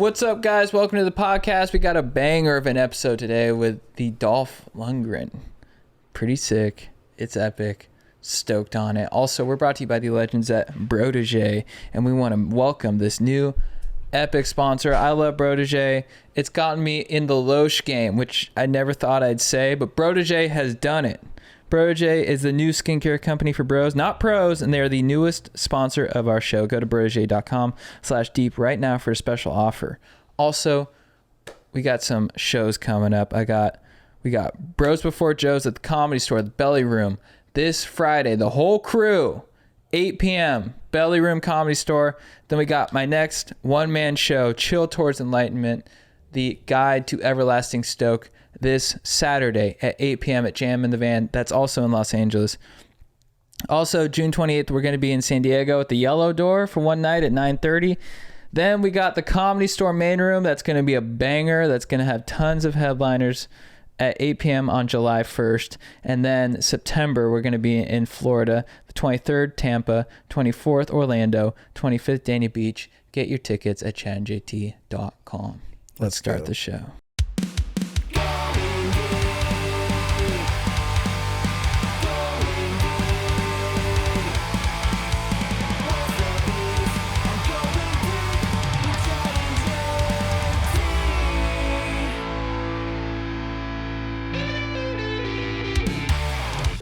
What's up, guys? Welcome to the podcast. We got a banger of an episode today with the Dolph Lundgren. Pretty sick. It's epic. Stoked on it. Also, we're brought to you by the legends at Protégé, and we want to welcome this new epic sponsor. I love Protégé. It's gotten me in the Loesch game, which I never thought I'd say, but Protégé has done it. Protégé is the new skincare company for bros, not pros, and they're the newest sponsor of our show. Go to protege.com/deep right now for a special offer. Also, we got some shows coming up. We got Bros Before Joe's at the Comedy Store, the Belly Room, this Friday. The whole crew, 8 p.m., Belly Room Comedy Store. Then we got my next one-man show, Chill Towards Enlightenment, the Guide to Everlasting Stoke, this Saturday at 8 p.m. at Jam in the Van. That's also in Los Angeles. Also, June 28th, we're going to be in San Diego at the Yellow Door for one night at 9:30. Then we got the Comedy Store main room. That's going to be a banger. That's going to have tons of headliners at 8 p.m. on July 1st. And then September, we're going to be in Florida, the 23rd, Tampa, 24th, Orlando, 25th, Dania Beach. Get your tickets at chadandjt.com. Let's start the show.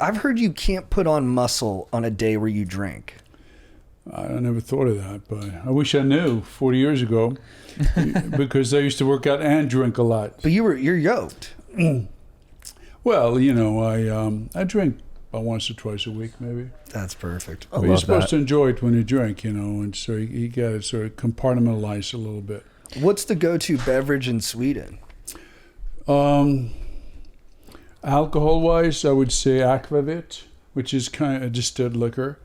I've heard you can't put on muscle on a day where you drink. I never thought of that, but I wish I knew 40 years ago because I used to work out and drink a lot. But you're yoked. Well, you know, I drink about once or twice a week, maybe. That's perfect. But you're supposed to enjoy it when you drink, you know, and so you got to sort of compartmentalize a little bit. What's the go-to beverage in Sweden? Alcohol-wise, I would say aquavit, which is kind of distilled liquor,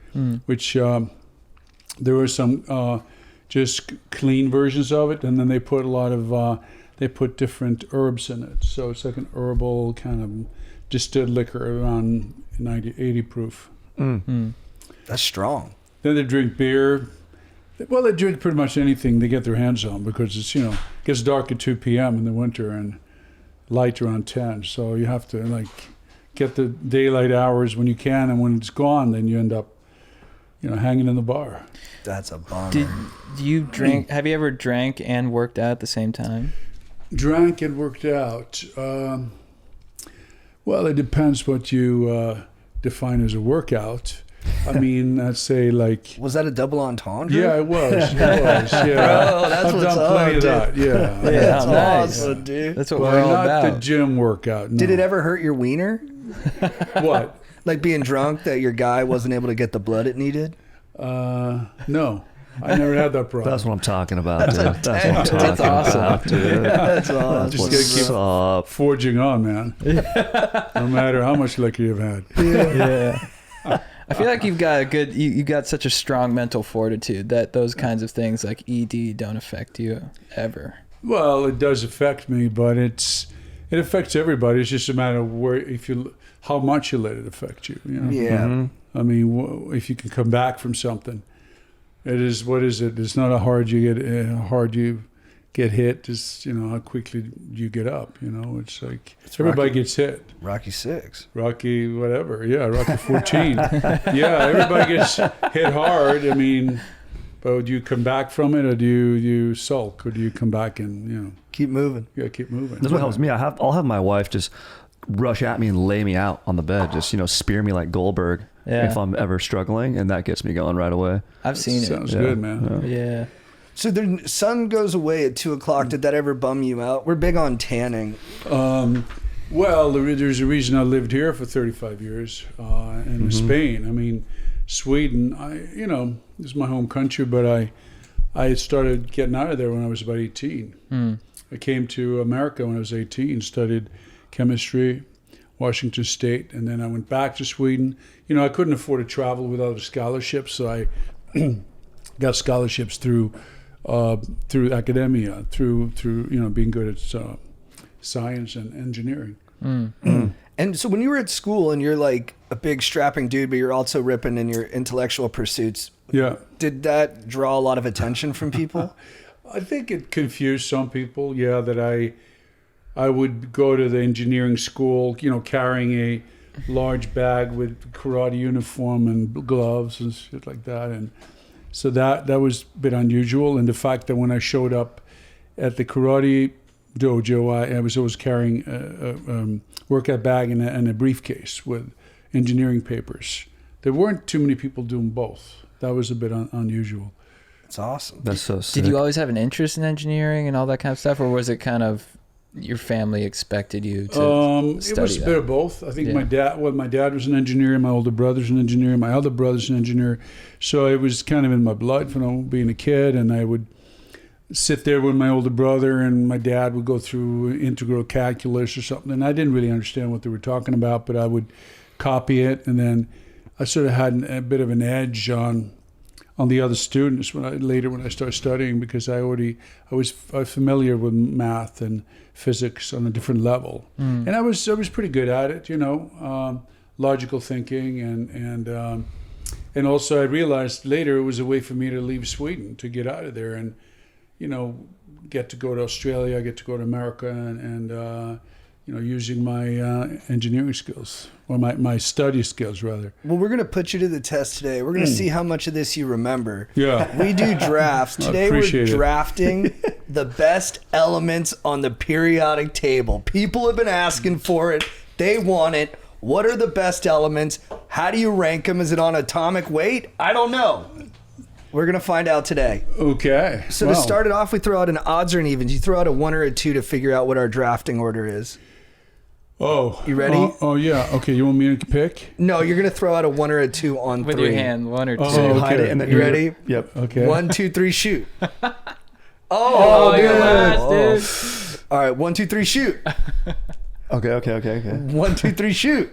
which there were some just clean versions of it, and then they put a lot of they put different herbs in it. So it's like an herbal kind of distilled liquor around 80 proof. That's strong. Then they drink beer. Well, they drink pretty much anything they get their hands on because it's, you know, it gets dark at 2 p.m. in the winter and light around 10, so you have to like get the daylight hours when you can, and when it's gone, then you end up, you know, hanging in the bar. That's a bummer. Do you drink? Have you ever drank and worked out at the same time? Drank and worked out. Well, it depends what you define as a workout. I mean, I'd say like... Was that a double entendre? Yeah, it was. Yeah. Bro, that's I've done plenty of that. Yeah. That's nice. awesome, dude. That's what we're all not about. the gym workout. No. Did it ever hurt your wiener? What? Like being drunk that your guy wasn't able to get the blood it needed? No. I never had that problem. That's what I'm talking about, dude. That's what I'm talking That's awesome. about, dude. That's awesome. Just gotta keep forging on, man. No matter how much liquor you've had. Yeah. I feel like you've got you got such a strong mental fortitude that those kinds of things like ED don't affect you ever. Well, it does affect me, but it affects everybody. It's just a matter of how much you let it affect you. You know? Yeah. I mean, if you can come back from something, it is. What is it? It's not how hard you get hit. It's, you know, how quickly you get up. You know, it's like everybody gets hit. Rocky 6. Rocky whatever. Yeah, Rocky 14. Yeah, everybody gets hit hard. I mean, but do you come back from it, or do you sulk, or do you come back and, you know, keep moving? Yeah, keep moving. That's what helps me. I'll have my wife just rush at me and lay me out on the bed, just, you know, spear me like Goldberg if I'm ever struggling, and that gets me going right away. I've seen it. Sounds good, man. Yeah. So the sun goes away at 2 o'clock. Did that ever bum you out? We're big on tanning. Well, there's a reason I lived here for 35 years in Spain. I mean, Sweden, you know, is my home country, but I started getting out of there when I was about 18. I came to America when I was 18, studied chemistry, Washington State, and then I went back to Sweden. You know, I couldn't afford to travel without a scholarship, so I got scholarships through academia, through you know, being good at science and engineering. And so when you were at school and you're like a big strapping dude, but you're also ripping in your intellectual pursuits, Yeah. did that draw a lot of attention from people? I think it confused some people. Yeah, that I would go to the engineering school, carrying a large bag with karate uniform and gloves and shit like that, and so that was a bit unusual. And the fact that when I showed up at the karate dojo, I was always carrying a workout bag and a briefcase with engineering papers. There weren't too many people doing both. That was a bit unusual. That's awesome. That's so sick. Did you always have an interest in engineering and all that kind of stuff, or was it kind of your family expected you to study It was a bit of both. I think my dad was an engineer, my older brother's an engineer, my other brother's an engineer. So it was kind of in my blood from being a kid, and I would sit there with my older brother, and my dad would go through integral calculus or something, and I didn't really understand what they were talking about, but I would copy it, and then I sort of had a bit of an edge on the other students when I started studying, because I was familiar with math and physics on a different level, and I was pretty good at it, logical thinking, and also I realized later it was a way for me to leave Sweden, to get out of there, and get to go to Australia, get to go to America, and using my engineering skills, or my study skills rather. Well, we're going to put you to the test today. We're going to see how much of this you remember. Yeah. We do drafts. Today we're drafting the best elements on the periodic table. People have been asking for it. They want it. What are the best elements? How do you rank them? Is it on atomic weight? I don't know. We're going to find out today. Okay. So to start it off, we throw out an odds or an evens. You throw out a 1 or a 2 to figure out what our drafting order is. Oh. You ready? Oh, yeah. Okay, you want me to pick? No, you're going to throw out a 1 or a 2 on with 3. your hand, 1 or 2. Oh, okay. Hide it and then You ready? Yep. Okay. 1, 2, 3, shoot. Oh, dude. you're last, dude. All right, 1, 2, 3, shoot. Okay. 1, 2, 3, shoot.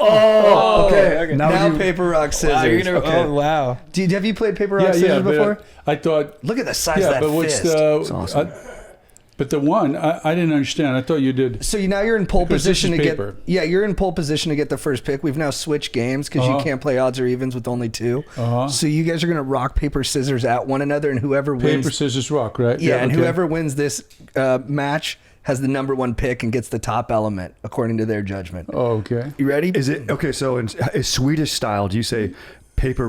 Okay. Now paper, rock, scissors. Wow, you're gonna, Okay. oh, wow. Have you played paper, rock, scissors before? I thought. Look at the size Yeah, of that but what's fist. It's awesome. But the one I didn't understand. I thought you did. So now you're in pole Because this position is to paper. get. Yeah, you're in pole position to get the first pick. We've now switched games because you can't play odds or evens with only 2. So you guys are gonna rock paper scissors at one another, and whoever wins. Paper, scissors, rock, right? Yeah, and okay. whoever wins this match has the number 1 pick and gets the top element according to their judgment. Oh, okay. You ready? Is it okay? So in Swedish style, do you say paper,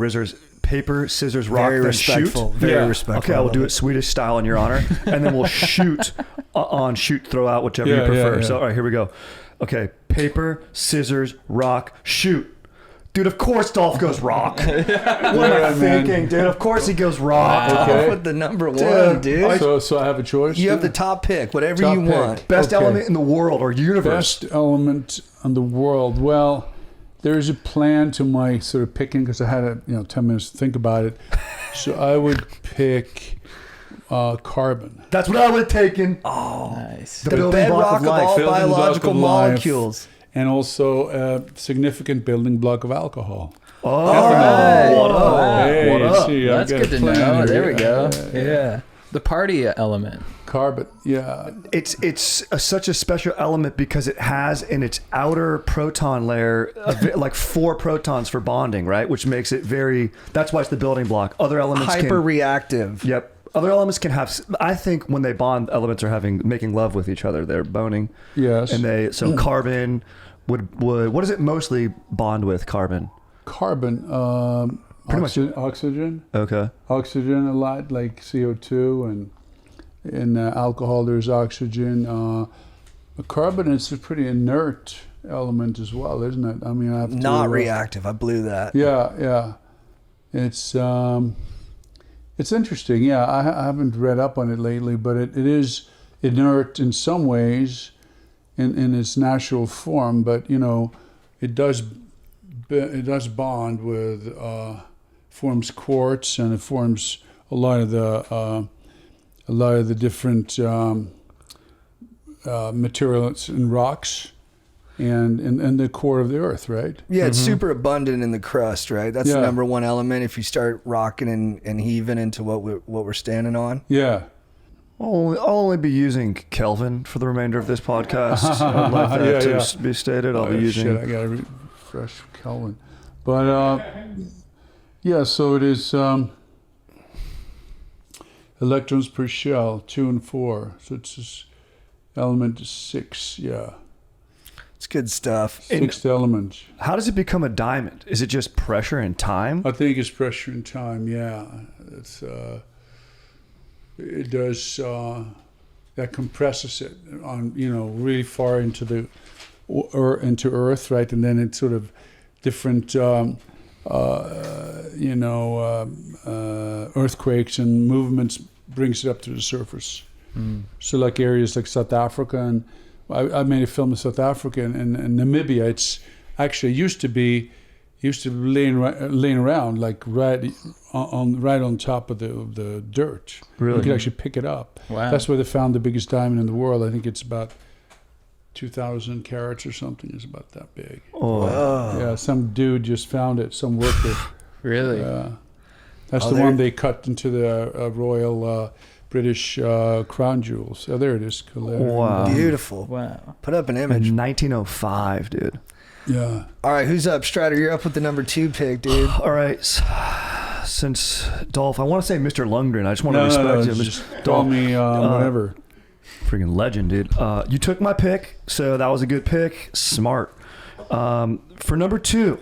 scissors, rock, Very then respectful. shoot? Very respectful. Okay, I will do it Swedish style in your honor, and then we'll shoot throw out whichever you prefer. Yeah. So all right, here we go. Okay, paper, scissors, rock, shoot. Dude, of course Dolph goes rock. What am I thinking, dude? Of course he goes rock. Okay. With the number 1, dude. So I have a choice. You have the top pick, whatever Top you pick. want. Best Okay. element in the world or universe. Best element in the world. Well, there's a plan to my sort of picking, because I had 10 minutes to think about it. So I would pick carbon. That's what I would have taken. Nice. The The building block bedrock of of all life. Building block biological of life. molecules. And also a significant building block of alcohol. Oh, right. what up? Wow. Hey, What up? see, I That's got good a to plan know. here. There we go. Yeah. Yeah. The party element. Carbon, yeah. It's such a special element because it has in its outer proton layer like 4 protons for bonding, right? Which makes it that's why it's the building block. Other elements Hyper reactive. Yep. Other elements can have. I think when they bond, elements are making love with each other. They're boning. Yes. And so carbon would what does it mostly bond with? Carbon. Carbon, Pretty much. oxygen. Okay. Oxygen a lot, like CO2, and in alcohol there's oxygen. Carbon is a pretty inert element as well, isn't it? I mean, I have to, Not reactive. I blew that. Yeah. It's interesting. Yeah, I haven't read up on it lately, but it is inert in some ways, in its natural form. But it does bond with forms quartz, and it forms a lot of the different materials and rocks, and the core of the earth, right? Yeah, it's super abundant in the crust, right? That's the number 1 element if you start rocking and heaving into what we're standing on. Yeah. I'll only be using Kelvin for the remainder of this podcast. I'd like that to be stated. I'll be using. Shit, I gotta refresh Kelvin, but so it is. electrons per shell, 2 and 4. So it's just element 6, yeah. It's good stuff. Sixth element. How does it become a diamond? Is it just pressure and time? I think it's pressure and time, yeah. It's it does that compresses it on, really far into the into Earth, right? And then it's sort of different earthquakes and movements brings it up to the surface. So like areas like South Africa, and I made a film in South Africa and Namibia. It's actually used to be laying around like right on top of the dirt. Really? You could actually pick it up. Wow. That's where they found the biggest diamond in the world. I think it's about 2,000 carats or something. It's about that big. Oh, Wow. Yeah, some dude just found it. Some worker. Really? Yeah. That's the one they cut into the royal British crown jewels. Oh, there it is. wow. Beautiful. Wow. Put up an In image. 1905, dude. Yeah. All right, who's up? Strider, you're up with the number 2 pick, dude. All right. Since Dolph, I want to say Mr. Lundgren. I just want to respect him. Just call me whatever. Freaking legend, dude. You took my pick, so that was a good pick. Smart. For number 2,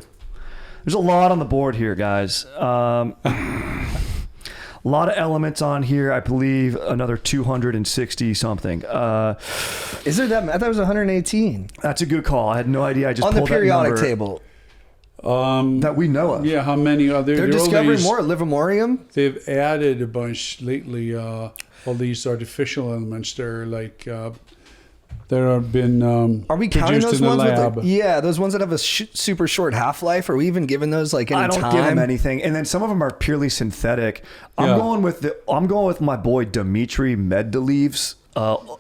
there's a lot on the board here, guys. A lot of elements on here. I believe another 260 something. Is there that? I thought it was 118. That's a good call. I had no idea. I just on the pulled periodic that number table. that we know of. Yeah, how many are there? They're discovering more. Livermorium. They've added a bunch lately. All these artificial elements. They're like there have been. Are we counting produced those in the ones? lab. Those ones that have a super short half-life. Are we even giving those like any I don't time? give them anything, and then some of them are purely synthetic. I'm going with my boy Dmitry Mendeleev's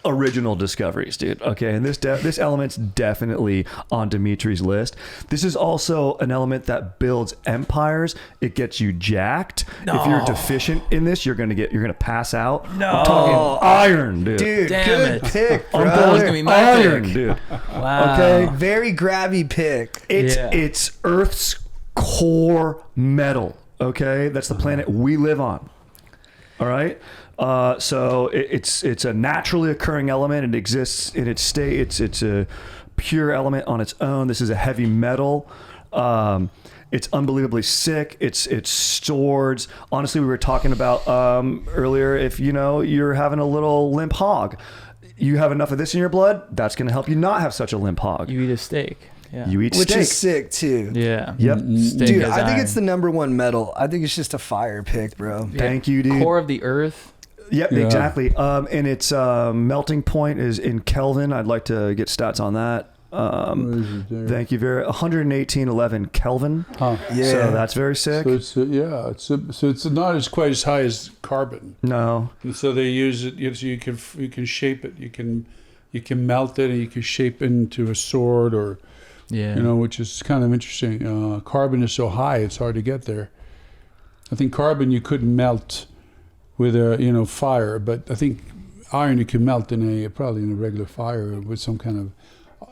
original discoveries, dude. Okay, and this element's definitely on Dimitri's list. This is also an element that builds empires. It gets you jacked. No. If you're deficient in this, you're gonna pass out. No. I'm talking iron, dude. Dude, Damn good it. pick, bro. I'm That was gonna be my iron, pick. dude. Wow. Okay. Very grabby pick. It's Earth's core metal. Okay, that's the planet we live on. All right. So it's a naturally occurring element. It exists in its state. It's a pure element on its own. This is a heavy metal. It's unbelievably sick. It's stored. Honestly, we were talking about earlier. If you're having a little limp hog, you have enough of this in your blood. That's going to help you not have such a limp hog. You eat a steak. Yeah. You eat Which steak. is sick too. Yeah. Yep. Steak Dude, is I think iron. it's the number 1 metal. I think it's just a fire pick, bro. Yeah. Thank you, dude. Core of the earth. Yep, Yeah. exactly. And its melting point is in Kelvin. I'd like to get stats on that. Thank you very 118.11 Kelvin. Huh. Yeah. So that's very sick. So it's it's not as quite as high as carbon. No. And so they use it. So you can shape it. You can melt it, and you can shape it into a sword, or which is kind of interesting. Carbon is so high, it's hard to get there. I think carbon you couldn't melt with a fire, but I think iron you can melt probably in a regular fire with some kind of.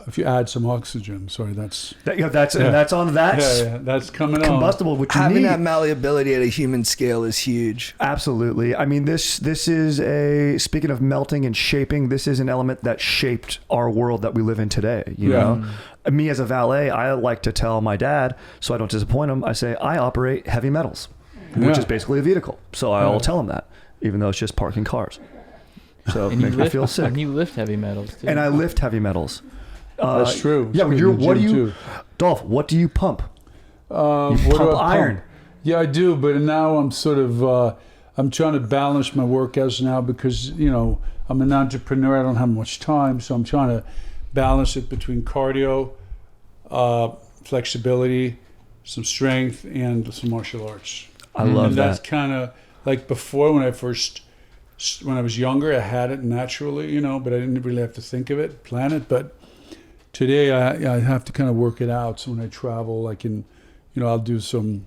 If you add some oxygen, that's that's coming on. combustible. Which Having that malleability at a human scale is huge. Absolutely. I mean, this is speaking of melting and shaping, this is an element that shaped our world that we live in today. You know, me as a valet, I like to tell my dad, so I don't disappoint him. I say I operate heavy metals, which is basically a vehicle. So I'll tell him that, even though it's just parking cars. So it makes me feel sick. And you lift heavy metals too. And I lift heavy metals. That's true. Yeah, Dolph, what do you pump? You pump iron. Yeah, I do, but now I'm sort of I'm trying to balance my workouts now because I'm an entrepreneur. I don't have much time, so I'm trying to balance it between cardio, flexibility, some strength, and some martial arts. I love that. That's kind of like before when I was younger, I had it naturally, but I didn't really have to think of it, plan it, but. Today I have to kind of work it out. So when I travel, I can, I'll do some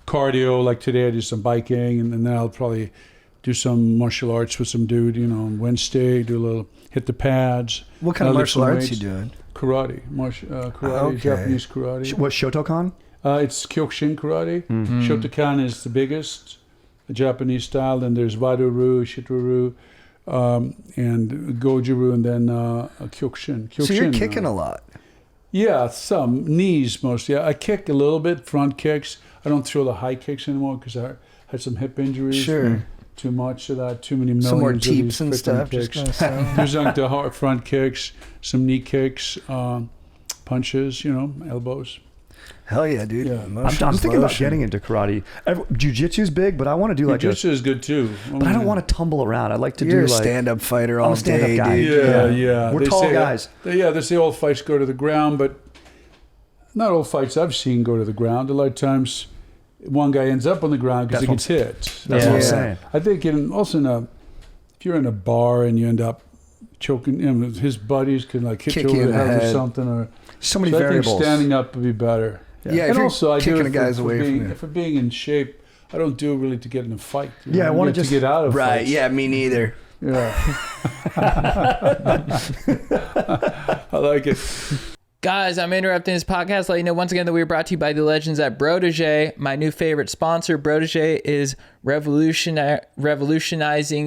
cardio. Like today I do some biking, and then I'll probably do some martial arts with some dude. On Wednesday, do a little hit the pads. What kind of martial arts you doing? Karate, karate, Japanese karate. What, Shotokan? It's Kyokushin karate. Mm-hmm. Shotokan is the biggest. a Japanese style. Then there's Wado-ru, Shito-ru, and Goju-ru, and then Kyokushin. So you're kicking a lot. Yeah, some knees mostly. I kick a little bit, front kicks. I don't throw the high kicks anymore because I had some hip injuries. Sure. Too much of that, too many millions some more of teeps these and stuff. There's like the hard front kicks, some knee kicks, punches, elbows. Hell yeah, dude. Yeah. I'm thinking about getting into karate. Jiu-jitsu's big, but I want to do like Jiu-jitsu is good too. But I don't want to tumble around. I'd like to You're do like a stand-up fighter all I'm a stand-up day, guy. dude. Yeah. We're tall guys. They say all fights go to the ground, but not all fights I've seen go to the ground. A lot of times, one guy ends up on the ground because he gets hit. That's what I'm saying. I think if you're in a bar and you end up choking, his buddies can like hit Kick you over you the in the head or head. something. Or So many I variables. think standing up would be better. Yeah, and if you're also I do kicking it the guys for away from being, you. for being in shape. I don't do it really to get in a fight. Yeah, I want to just get out of Right, fights. yeah, me neither. Yeah. I like it. Guys, I'm interrupting this podcast to let you know once again that we are brought to you by the legends at Brodege. My new favorite sponsor, Brodege, is revolutionizing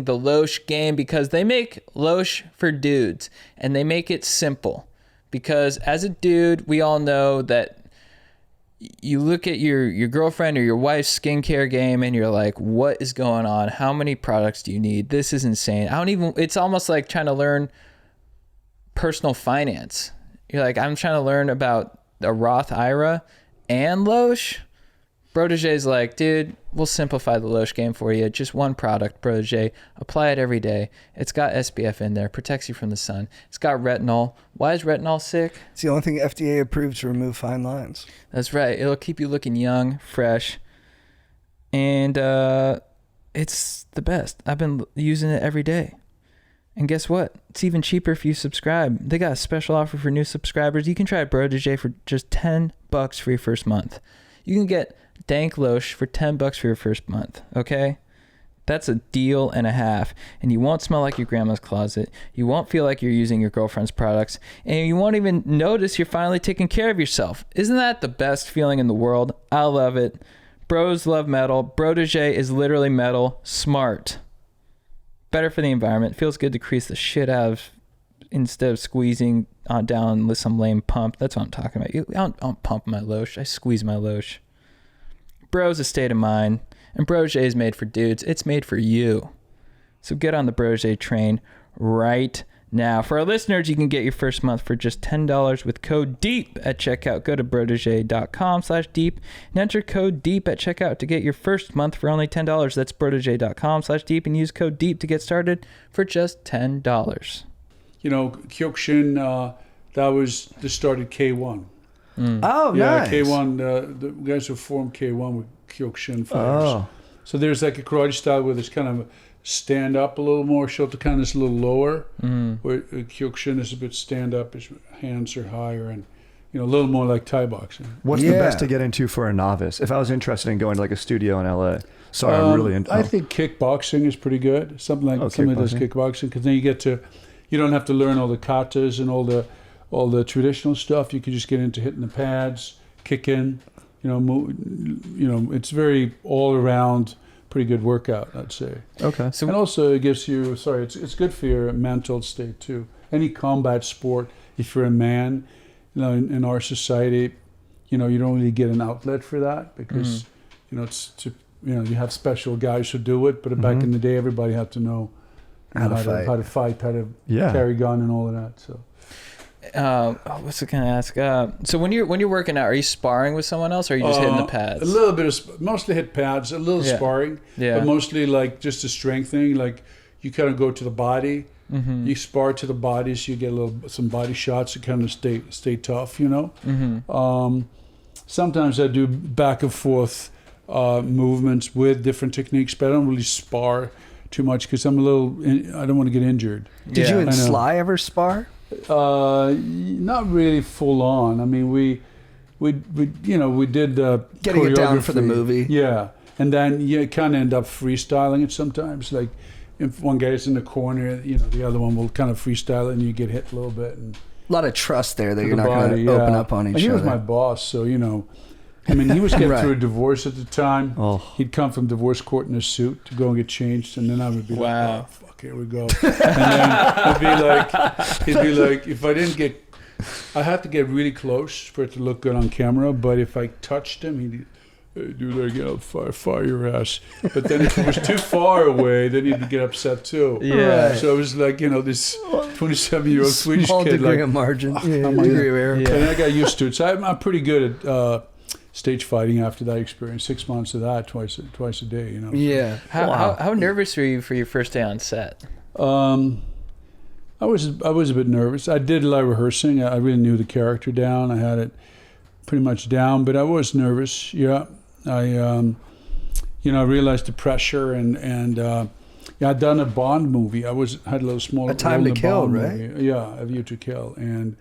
the Loesch game because they make Loesch for dudes and they make it simple. Because as a dude, we all know that you look at your girlfriend or your wife's skincare game and you're like, what is going on? How many products do you need? This is insane. It's almost like trying to learn personal finance. You're like, I'm trying to learn about a Roth IRA and Loesch. Brodege's like, dude, we'll simplify the Loesch game for you. Just one product, Brodege. Apply it every day. It's got SPF in there, protects you from the sun. It's got retinol. Why is retinol sick? It's the only thing FDA approved to remove fine lines. That's right. It'll keep you looking young, fresh, and it's the best. I've been using it every day. And guess what? It's even cheaper if you subscribe. They got a special offer for new subscribers. You can try Brodege for just $10 for your first month. You can get dank Loesch for $10 for your first month, okay? That's a deal and a half. And you won't smell like your grandma's closet. You won't feel like you're using your girlfriend's products. And you won't even notice you're finally taking care of yourself. Isn't that the best feeling in the world? I love it. Bros love metal. Brodege is literally metal. Smart. Better for the environment. Feels good to crease the shit out of instead of squeezing on down with some lame pump. That's what I'm talking about. I don't pump my Loesch. I squeeze my Loesch. Bro's a state of mind. And Brodege is made for dudes. It's made for you. So get on the Brodege train right now. For our listeners, you can get your first month for just $10 with code DEEP at checkout. Go to brodege.com/deep and enter code DEEP at checkout to get your first month for only $10. That's brodege.com/deep and use code DEEP to get started for just $10. Kyokushin, that was the start of K1. Oh, nice. K1, the guys who formed K1 were Kyokushin fighters. Oh. So there's like a karate style where there's kind of stand up a little more, Shotokan is a little lower, where Kyokushin is a bit stand up, his hands are higher, and a little more like Thai boxing. What's the best to get into for a novice? If I was interested in going to like a studio in LA. Sorry, I'm really into I think kickboxing is pretty good. Somebody does kickboxing, because then you don't have to learn all the katas and all the traditional stuff. You can just get into hitting the pads, kicking, it's very all around pretty good workout, I'd say. Okay. So, and also it gives you, it's good for your mental state too. Any combat sport, if you're a man, in our society, you don't really get an outlet for that because, you have special guys who do it, but back in the day, everybody had to know how to fight, how to carry a gun and all of that, so. What's I gonna ask? So when you're working out, are you sparring with someone else, or are you just hitting the pads? A little bit of mostly hit pads, a little sparring, but mostly like just a strength thing. Like you kind of go to the body, you spar to the body, so you get some body shots to kind of stay tough. Sometimes I do back and forth movements with different techniques, but I don't really spar too much because I don't want to get injured. Did you and Sly ever spar? Not really full on. I mean, we did getting it down for the movie. Yeah, and then you kind of end up freestyling it sometimes. Like if one guy's in the corner, the other one will kind of freestyle it, and you get hit a little bit. And a lot of trust there that you're not going to open up on each other. He was my boss, so I mean, he was getting through a divorce at the time. Oh. He'd come from divorce court in a suit to go and get changed, and then I would be like, oh, fuck, here we go. And then he'd be like, if I didn't get, I had to get really close for it to look good on camera, but if I touched him, he'd do that again, I'll fire your ass. But then if it was too far away, then he'd get upset too. Yeah. Right. So it was like, this 27-year-old Swedish Small kid. degree Like, of margin. degree of error. And then I got used to it. So I'm pretty good at stage fighting after that experience. 6 months of that, twice a day, Yeah. How nervous were you for your first day on set? I was a bit nervous. I did a lot of rehearsing. I really knew the character down. I had it pretty much down, but I was nervous. Yeah. I realized the pressure and I'd done a Bond movie. Had a little small A Time to Kill, Bond right? movie. Yeah, A View to Kill, and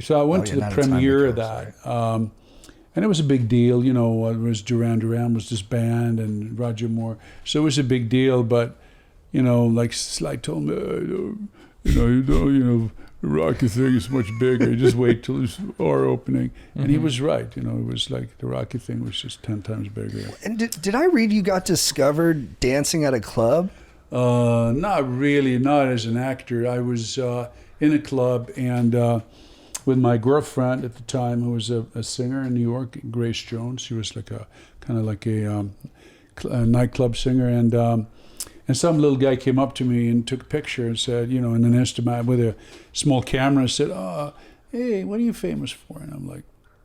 so I went to the Not A Time to premiere Kill, of that, and it was a big deal. It was Duran Duran was this band and Roger Moore, so it was a big deal. But like Sly told me, the Rocky thing is much bigger. You just wait till it's our opening. And he was right. It was like the Rocky thing was just 10 times bigger. And did I read you got discovered dancing at a club? Not really, not as an actor. I was in a club and with my girlfriend at the time, who was a singer in New York, Grace Jones. She was like a nightclub singer. And some little guy came up to me and took a picture and said, in an Instamat with a small camera, and said, hey, what are you famous for? And I'm like,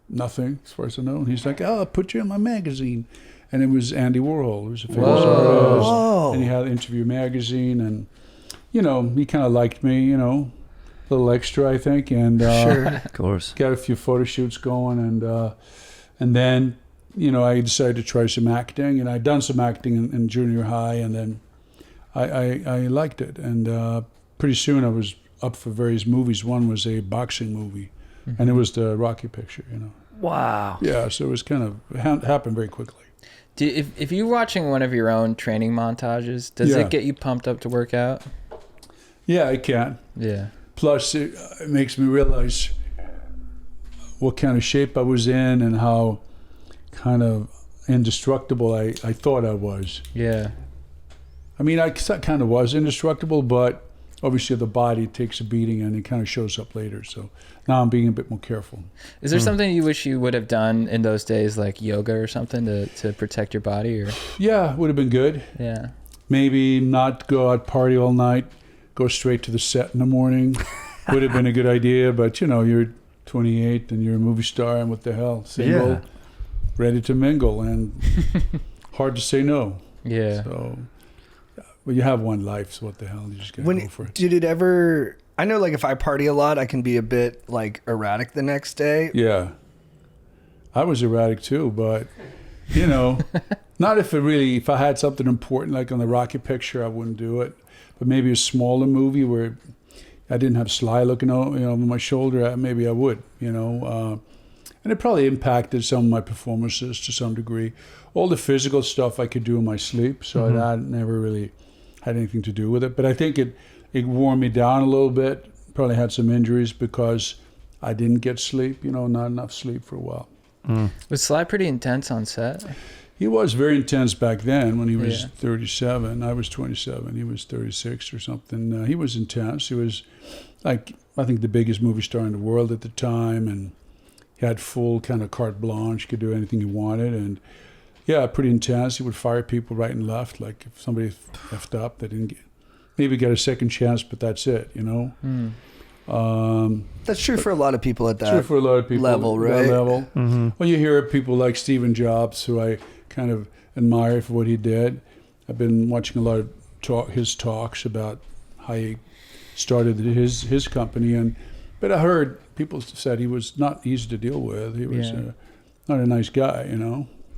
nothing, as far as I know. And he's like, I'll put you in my magazine. And it was Andy Warhol, who was a famous artist. Whoa. And he had Interview magazine. And, he kind of liked me, a little extra, I think. And Sure. Of course. got a few photo shoots going. And then, I decided to try some acting. And I'd done some acting in junior high, and then I liked it, and pretty soon I was up for various movies. One was a boxing movie, and it was the Rocky picture, Wow. Yeah, so it was happened very quickly. If you're watching one of your own training montages, does it get you pumped up to work out? Yeah, it can. Yeah. Plus, it makes me realize what kind of shape I was in and how kind of indestructible I thought I was. Yeah. I mean, I kind of was indestructible, but obviously the body takes a beating and it kind of shows up later. So now I'm being a bit more careful. Is there something you wish you would have done in those days, like yoga or something, to protect your body? Or Yeah, would have been good. yeah, Maybe not go out party all night, go straight to the set in the morning. Would have been a good idea, but you're 28 and you're a movie star, and what the hell, single, ready to mingle, and hard to say no. yeah. So. Well, you have one life, so what the hell? You just gotta go for it. Did it ever? I know, like if I party a lot, I can be a bit like erratic the next day. Yeah, I was erratic too, but not if I had something important like on the Rocky picture, I wouldn't do it. But maybe a smaller movie where I didn't have Sly looking over my shoulder, maybe I would. And it probably impacted some of my performances to some degree. All the physical stuff I could do in my sleep, so that never really had anything to do with it. But I think it wore me down a little bit. Probably had some injuries because I didn't get sleep, not enough sleep for a while. Was Sly pretty intense on set? He was very intense back then when he was 37. I was 27. He was 36 or something. He was intense. He was, like, I think the biggest movie star in the world at the time, and he had full kind of carte blanche, could do anything he wanted, and yeah, pretty intense. He would fire people right and left. Like if somebody effed up, they didn't maybe get a second chance, but that's it, That's true for a lot of people at that true for a lot of people level, right? Well, you hear people like Stephen Jobs, who I kind of admire for what he did. I've been watching a lot of his talks about how he started his company, but I heard people said he was not easy to deal with. He was not a nice guy,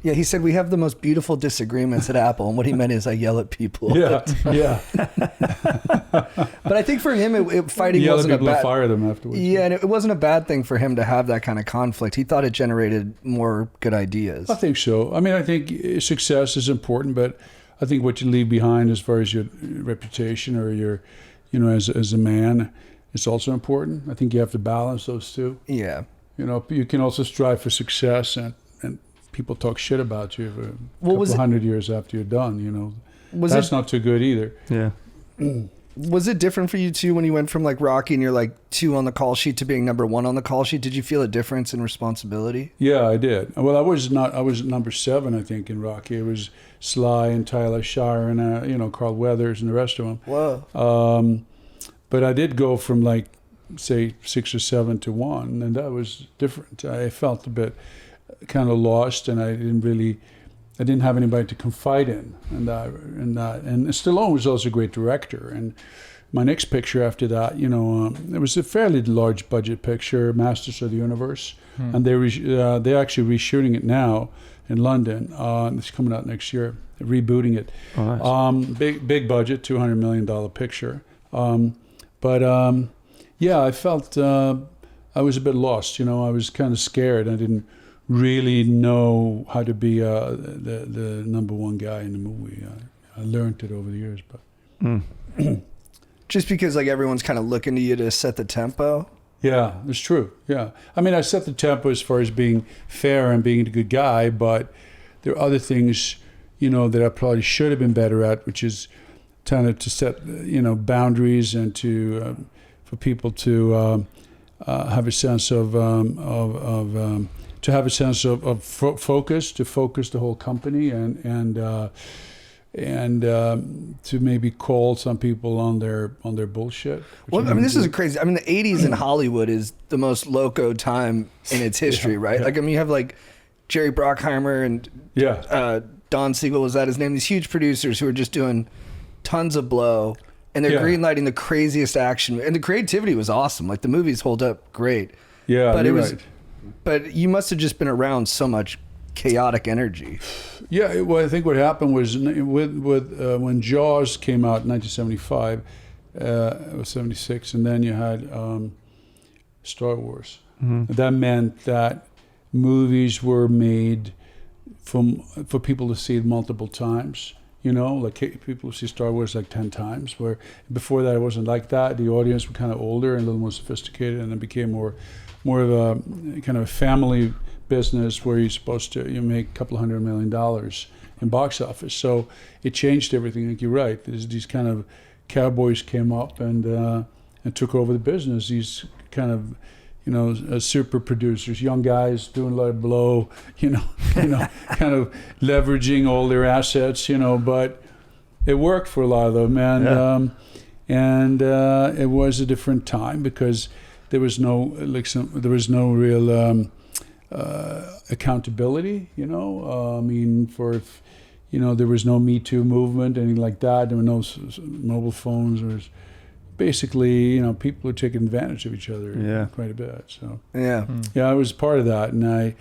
Yeah, he said we have the most beautiful disagreements at Apple, and what he meant is I yell at people. Yeah. But I think for him, fighting Yell at wasn't a people and bad. fire them afterwards. Yeah, and it wasn't a bad thing for him to have that kind of conflict. He thought it generated more good ideas. I think so. I mean, I think success is important, but I think what you leave behind as far as your reputation or your, as a man, is also important. I think you have to balance those two. Yeah. You can also strive for success and people talk shit about you for a couple hundred years after you're done. You know, that's not too good either. Yeah. Was it different for you too when you went from like Rocky and you're like 2 on the call sheet to being number 1 on the call sheet? Did you feel a difference in responsibility? Yeah, I did. Well, I was number 7, I think, in Rocky. It was Sly and Tyler Shire and Carl Weathers and the rest of them. Whoa. But I did go from like, say, 6 or 7 to 1, and that was different. I felt a bit kind of lost, and I didn't have anybody to confide in, and Stallone was also a great director. And my next picture after that, it was a fairly large budget picture, Masters of the Universe, and they're actually reshooting it now in London. It's coming out next year, rebooting it. Oh, nice. Big budget, $200 million picture. Yeah, I felt I was a bit lost. I was kind of scared. I didn't really know how to be the number 1 guy in the movie. I learned it over the years, but just because like everyone's kind of looking to you to set the tempo. Yeah, it's true. Yeah, I mean, I set the tempo as far as being fair and being a good guy, but there are other things, that I probably should have been better at, which is kind of to set, boundaries and to for people to have a sense of focus, to focus the whole company, and to maybe call some people on their bullshit. Well, I mean, this is crazy. I mean, the 80s in Hollywood is the most loco time in its history, right? Yeah. Like, I mean, you have like Jerry Bruckheimer and Don Siegel, was that his name? These huge producers who are just doing tons of blow, and they're greenlighting the craziest action, and the creativity was awesome. Like, the movies hold up great. Yeah, but But you must have just been around so much chaotic energy. Yeah, well, I think what happened was with when Jaws came out in 1975, it was 76, and then you had Star Wars. Mm-hmm. That meant that movies were made for people to see it multiple times. Like people see Star Wars like 10 times, where before that it wasn't like that. The audience were kind of older and a little more sophisticated, and it became more of a kind of a family business where you're supposed to make a couple $100 million in box office. So it changed everything. Like you're right. These kind of cowboys came up and took over the business. These kind of super producers, young guys doing a lot of blow, kind of leveraging all their assets, but it worked for a lot of them, and it was a different time because there was no real accountability, I mean, there was no Me Too movement, anything like that. There were no mobile phones. There was basically, people were taking advantage of each other quite a bit. So yeah, I was part of that, and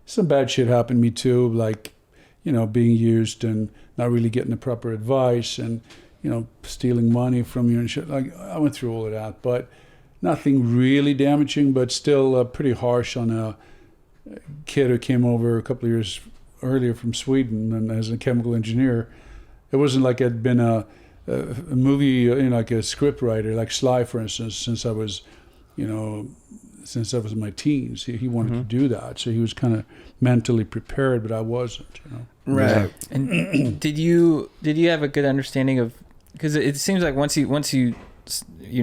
some bad shit happened to me too, like being used and not really getting the proper advice, and stealing money from you and shit. Like I went through all of that, but nothing really damaging, but still pretty harsh on a kid who came over a couple of years earlier from Sweden and as a chemical engineer. It wasn't like I'd been a movie, like a script writer, like Sly, for instance, since I was in my teens. He wanted to do that, so he was kind of mentally prepared, but I wasn't. Right. And did you have a good understanding of? Because it seems like once you're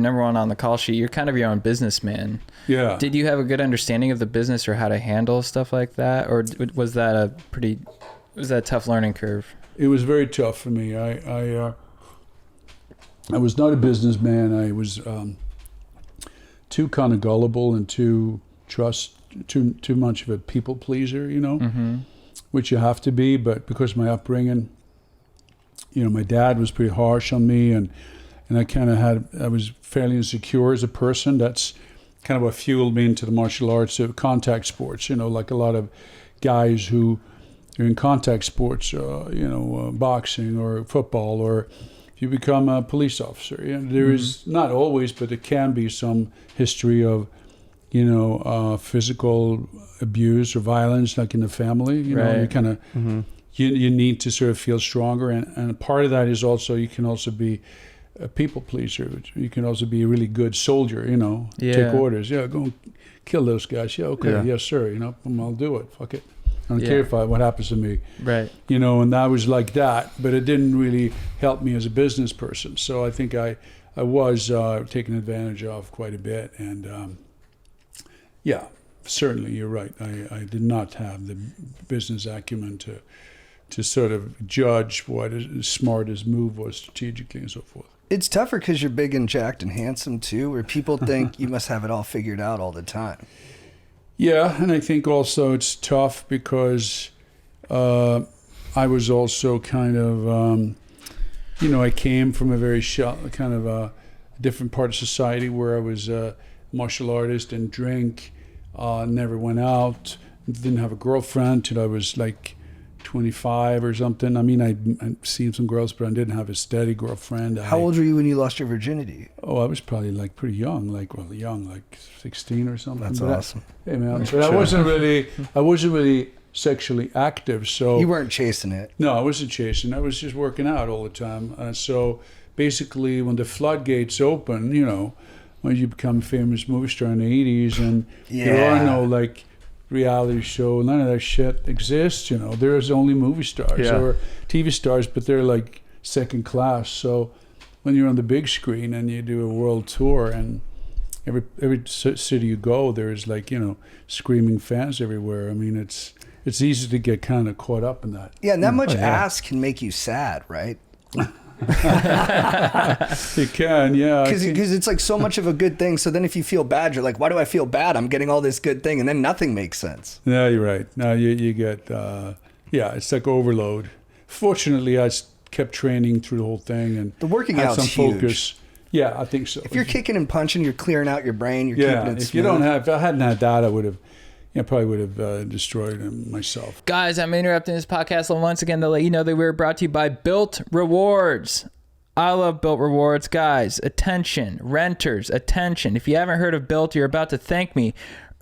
number 1 on the call sheet, you're kind of your own businessman. Yeah. Did you have a good understanding of the business or how to handle stuff like that, or was that a tough learning curve? It was very tough for me. I was not a businessman. I was too kind of gullible and too much of a people pleaser, which you have to be. But because of my upbringing, my dad was pretty harsh on me, and I was fairly insecure as a person. That's kind of what fueled me into the martial arts, contact sports. Like a lot of guys who are in contact sports, boxing or football, or you become a police officer. There is not always, but there can be some history of, physical abuse or violence, like in the family. Right. You kind of you need to sort of feel stronger, and part of that is also you can also be a people pleaser. You can also be a really good soldier. Take orders. Yeah, go and kill those guys. Yeah, okay, yes sir. I'll do it. Fuck it. I don't care what happens to me. Right. You know, and I was like that, but it didn't really help me as a business person. So I think I was taken advantage of quite a bit. And yeah, certainly you're right. I did not have the business acumen to sort of judge what as smart his move was strategically and so forth. It's tougher because you're big and jacked and handsome too, where people think you must have it all figured out all the time. Yeah, and I think also it's tough because I was also kind of, I came from a very kind of a different part of society where I was a martial artist and drink, never went out, didn't have a girlfriend till I was like 25 or something. I mean, I'd seen some girls, but I didn't have a steady girlfriend. How old were you when you lost your virginity? Oh, I was probably like pretty young, like 16 or something. That's awesome. Hey man, but I wasn't really sexually active, so you weren't chasing it. No, I wasn't chasing. I was just working out all the time. So basically, when the floodgates open, when you become a famous movie star in the 80s, and there are no like reality show, none of that shit exists. There's only movie stars or TV stars, but they're like second class. So when you're on the big screen and you do a world tour, and every city you go, there's like screaming fans everywhere. I mean, it's easy to get kind of caught up in that. Yeah, and that much ass can make you sad, right? It can, yeah. Because it's like so much of a good thing. So then if you feel bad, you're like, why do I feel bad? I'm getting all this good thing, and then nothing makes sense. No, you're right. No, you get, it's like overload. Fortunately, I kept training through the whole thing and the working had out's some focus. Huge. Yeah, I think so. If you're kicking and punching, you're clearing out your brain. You're keeping it smooth. If I hadn't had that, I would have. Probably would have destroyed him myself. Guys, I'm interrupting this podcast once again to let you know that we're brought to you by Built Rewards. I love Built Rewards. Guys, attention. Renters, attention. If you haven't heard of Built, you're about to thank me.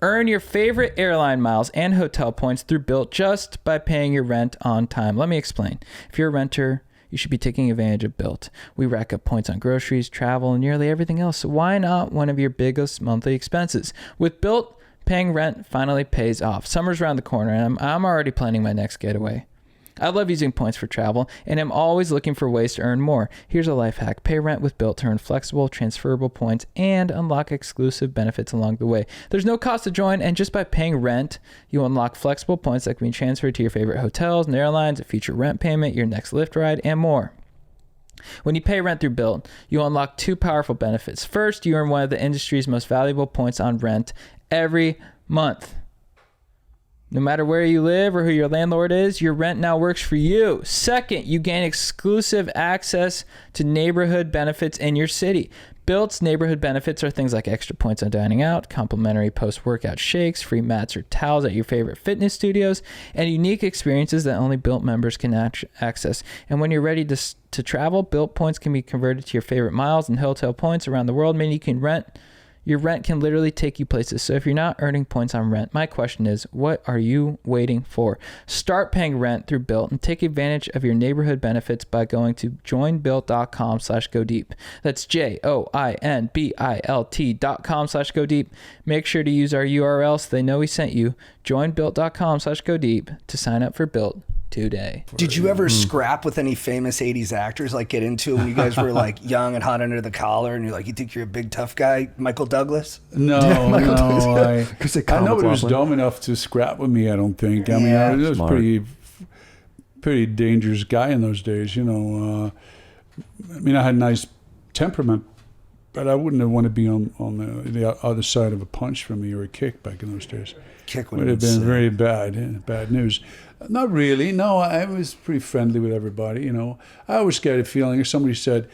Earn your favorite airline miles and hotel points through Built just by paying your rent on time. Let me explain. If you're a renter, you should be taking advantage of Built. We rack up points on groceries, travel, and nearly everything else. So why not one of your biggest monthly expenses? With Built, paying rent finally pays off. Summer's around the corner, and I'm already planning my next getaway. I love using points for travel, and I'm always looking for ways to earn more. Here's a life hack. Pay rent with Built to earn flexible, transferable points and unlock exclusive benefits along the way. There's no cost to join, and just by paying rent, you unlock flexible points that can be transferred to your favorite hotels and airlines, a future rent payment, your next Lyft ride, and more. When you pay rent through Built, you unlock two powerful benefits. First, you earn one of the industry's most valuable points on rent every month. No matter where you live or who your landlord is, your rent now works for you. Second, you gain exclusive access to neighborhood benefits in your city. Built's neighborhood benefits are things like extra points on dining out, complimentary post-workout shakes, free mats or towels at your favorite fitness studios, and unique experiences that only Built members can access. And when you're ready to travel, Built points can be converted to your favorite miles and hotel points around the world, meaning you can your rent can literally take you places. So if you're not earning points on rent, my question is, what are you waiting for? Start paying rent through Built and take advantage of your neighborhood benefits by going to joinbuilt.com/go deep. That's JOINBILT.com/go deep. Make sure to use our URL so they know we sent you. Joinbuilt.com/go deep to sign up for Built today. Did you ever scrap with any famous 80s actors, like get into it when you guys were like young and hot under the collar and you're like, you think you're a big tough guy, Michael Douglas? No, I nobody was dumb enough to scrap with me, I don't think. I mean, I was pretty dangerous guy in those days, I mean, I had a nice temperament, but I wouldn't have wanted to be on the other side of a punch from me or a kick back in those days. Kick would have been very bad news. Not really. No, I was pretty friendly with everybody. I always get a feeling, if somebody said,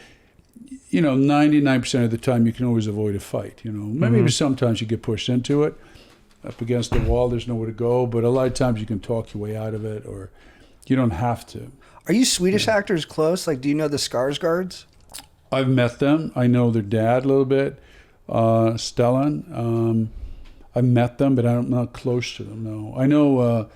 99% of the time you can always avoid a fight. Maybe sometimes you get pushed into it, up against the wall. There's nowhere to go. But a lot of times you can talk your way out of it, or you don't have to. Are you Swedish actors close? Like, do you know the Skarsgårds? I've met them. I know their dad a little bit, Stellan. I met them, but I'm not close to them. No, I know.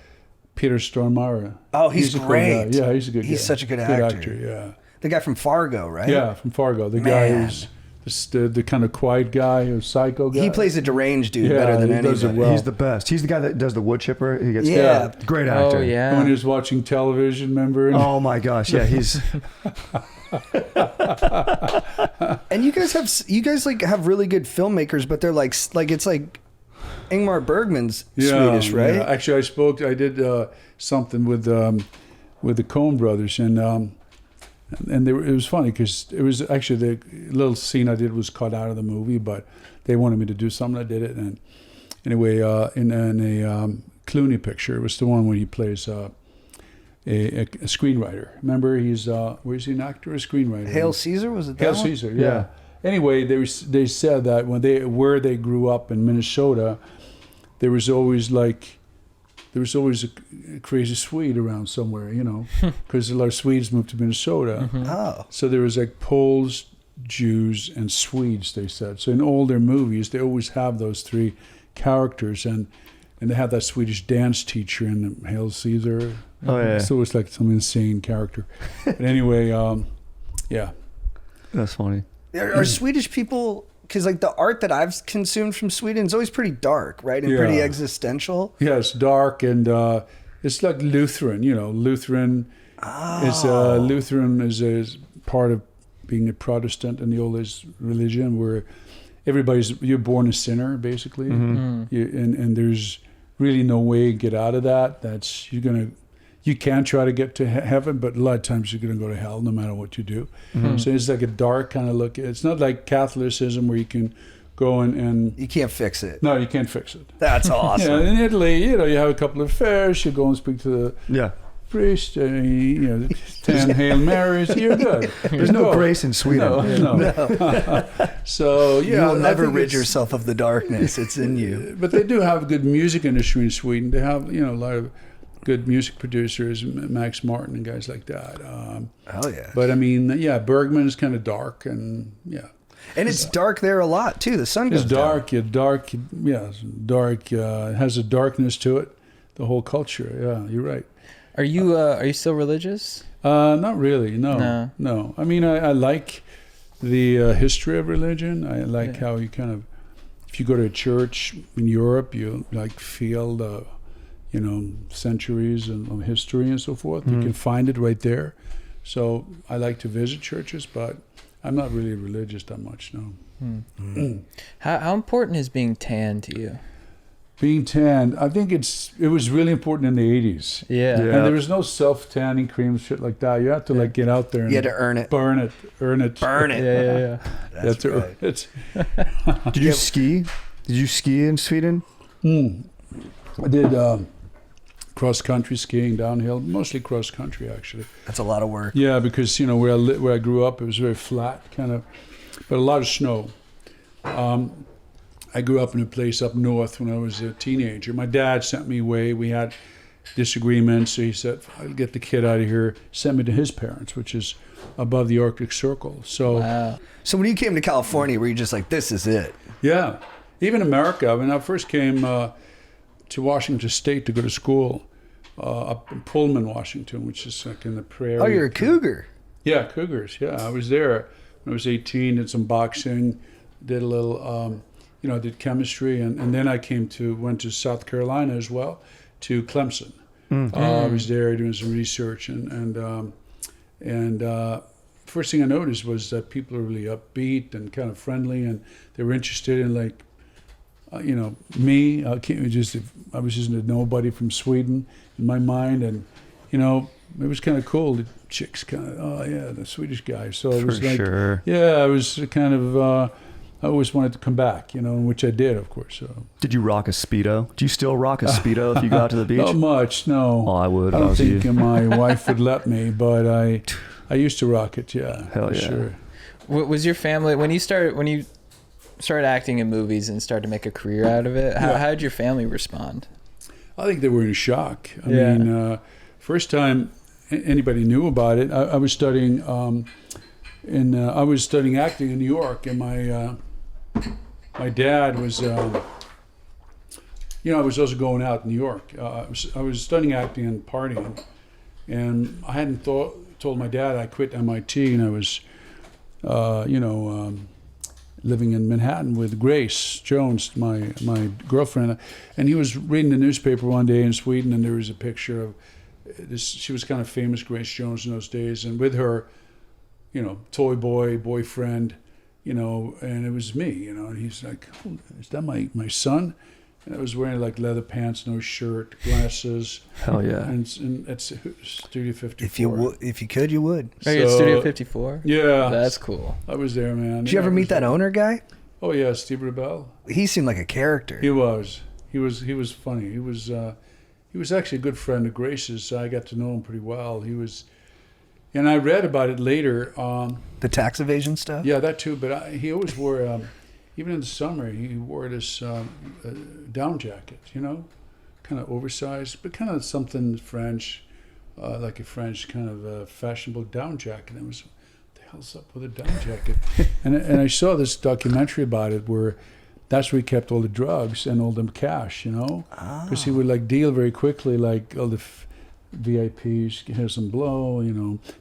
Peter Stormare. Oh, he's great. Yeah, he's a good guy. He's such a good actor. Yeah. The guy from Fargo, right? Yeah, from Fargo. The guy who's the kind of quiet guy, or psycho guy. He plays a deranged dude better than anybody. Does it well. He's the best. He's the guy that does the wood chipper. He gets great actor. Oh yeah. When he was watching television, remember? Oh my gosh, yeah, he's. And you guys have really good filmmakers, but they're like it's like Ingmar Bergman's Swedish, right? Yeah. Actually, I did something with the Coen brothers, and it was funny because it was actually the little scene I did was cut out of the movie, but they wanted me to do something. I did it, and anyway, in a Clooney picture, it was the one where he plays a screenwriter. Remember, he's was he an actor or a screenwriter? Hail Caesar, was it that Hail one? Caesar, yeah. Anyway, they said that where they grew up in Minnesota, there was always a crazy Swede around somewhere, because a lot of Swedes moved to Minnesota. Mm-hmm. Oh. So there was like Poles, Jews, and Swedes, they said. So in all their movies, they always have those three characters, and they have that Swedish dance teacher in Hail Caesar. Oh yeah. So it's like some insane character. But anyway, yeah. That's funny. Are Swedish people, because like the art that I've consumed from Sweden is always pretty dark, right? And pretty existential. Yeah, it's dark, and it's like Lutheran. Lutheran is part of being a Protestant in the oldest religion, where you're born a sinner, basically. Mm-hmm. And there's really no way to get out of that. You can try to get to heaven, but a lot of times you're going to go to hell no matter what you do. Mm-hmm. So it's like a dark kind of look. It's not like Catholicism where you can go and you can't fix it. No, you can't fix it. That's awesome. Yeah, in Italy, you have a couple of affairs. You go and speak to the priest. 10 Hail Marys. You're good. There's no grace in Sweden. No. So yeah, you'll never rid yourself of the darkness. It's in you. But they do have a good music industry in Sweden. They have a lot of good music producers, Max Martin and guys like that. Hell yeah. But I mean, Bergman is kind of dark, and and it's dark there a lot too. The sun goes dark. down. Dark. It has a darkness to it. The whole culture. Yeah, you're right. Are you still religious? Not really. No. I mean, I like the history of religion. I like how you kind of, if you go to a church in Europe, you like feel the centuries of history and so forth. You can find it right there. So I like to visit churches, but I'm not really religious that much, no. How important is being tan to you? Being tanned, I think it was really important in the 80s. Yeah. And there was no self-tanning cream, shit like that. You have to get out there and you had to earn it. Burn it. Yeah. That's right. Did you ski? Did you ski in Sweden? I did cross-country skiing, downhill, mostly cross-country, actually. That's a lot of work. Yeah, because, where I grew up, it was very flat, kind of, but a lot of snow. I grew up in a place up north when I was a teenager. My dad sent me away. We had disagreements, so he said, I'll get the kid out of here, sent me to his parents, which is above the Arctic Circle. So, So when you came to California, were you just like, this is it? Yeah. Even America, when I first came to Washington State to go to school, up in Pullman, Washington, which is like in the prairie. Oh, you're a cougar. Yeah, cougars. Yeah, I was there when I was 18, did some boxing, did a little, did chemistry. And then I went to South Carolina as well, to Clemson. I was there doing some research. And first thing I noticed was that people are really upbeat and kind of friendly, and they were interested in me. I was just a nobody from Sweden in my mind, and it was kind of cool. The chicks kind of, the Swedish guy. So it was I was kind of. I always wanted to come back, which I did, of course. So. Did you rock a Speedo? Do you still rock a Speedo if you go out to the beach? Not much, no. Oh, I would. I don't think my wife would let me, but I used to rock it. Yeah, hell yeah. Sure. Was your family when you started acting in movies and started to make a career out of it? How did your family respond? I think they were in shock. I mean, first time anybody knew about it, I was studying I was studying acting in New York, and my dad was, I was also going out in New York. I was studying acting and partying, and I hadn't told my dad I quit MIT, and I was, living in Manhattan with Grace Jones, my girlfriend, and he was reading the newspaper one day in Sweden, and there was a picture of this. She was kind of famous, Grace Jones, in those days, and with her, toy boy, boyfriend, and it was me, and he's like, oh, is that my son? And I was wearing like leather pants, no shirt, glasses. Hell yeah! And that's Studio 54. If you could, you would. Are you at Studio 54? Yeah, that's cool. I was there, man. Did you ever meet that owner guy? Oh yeah, Steve Rebell. He seemed like a character. He was funny. He was actually a good friend of Grace's. So I got to know him pretty well. And I read about it later. The tax evasion stuff. Yeah, that too. But he always wore. Even in the summer, he wore this down jacket, kind of oversized, but kind of something French, like a French kind of fashionable down jacket. And it was, what the hell's up with a down jacket? and I saw this documentary about it where that's where he kept all the drugs and all the cash, because he would like deal very quickly, like all the VIPs, here's some blow,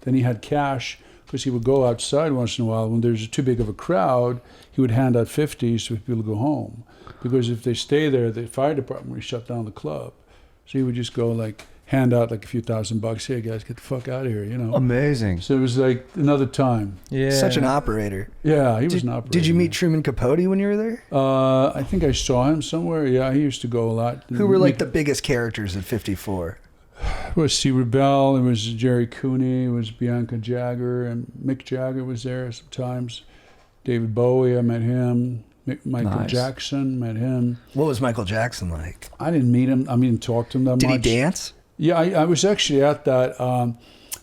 Then he had cash. Because he would go outside once in a while when there's too big of a crowd, he would hand out 50s for people to go home. Because if they stay there, the fire department would shut down the club. So he would just go hand out like a few $1,000. Hey guys, get the fuck out of here, Amazing. So it was like another time. Yeah. Such an operator. Yeah, he was an operator. Did you meet Truman Capote when you were there? I think I saw him somewhere. Yeah, he used to go a lot. Who were like the biggest characters at 54? It was Steve Rebell, it was Jerry Cooney, it was Bianca Jagger, and Mick Jagger was there sometimes. David Bowie, I met him. Michael Jackson, met him. What was Michael Jackson like? I didn't meet him. I didn't talk to him that much. Did he dance? Yeah, I was actually at that.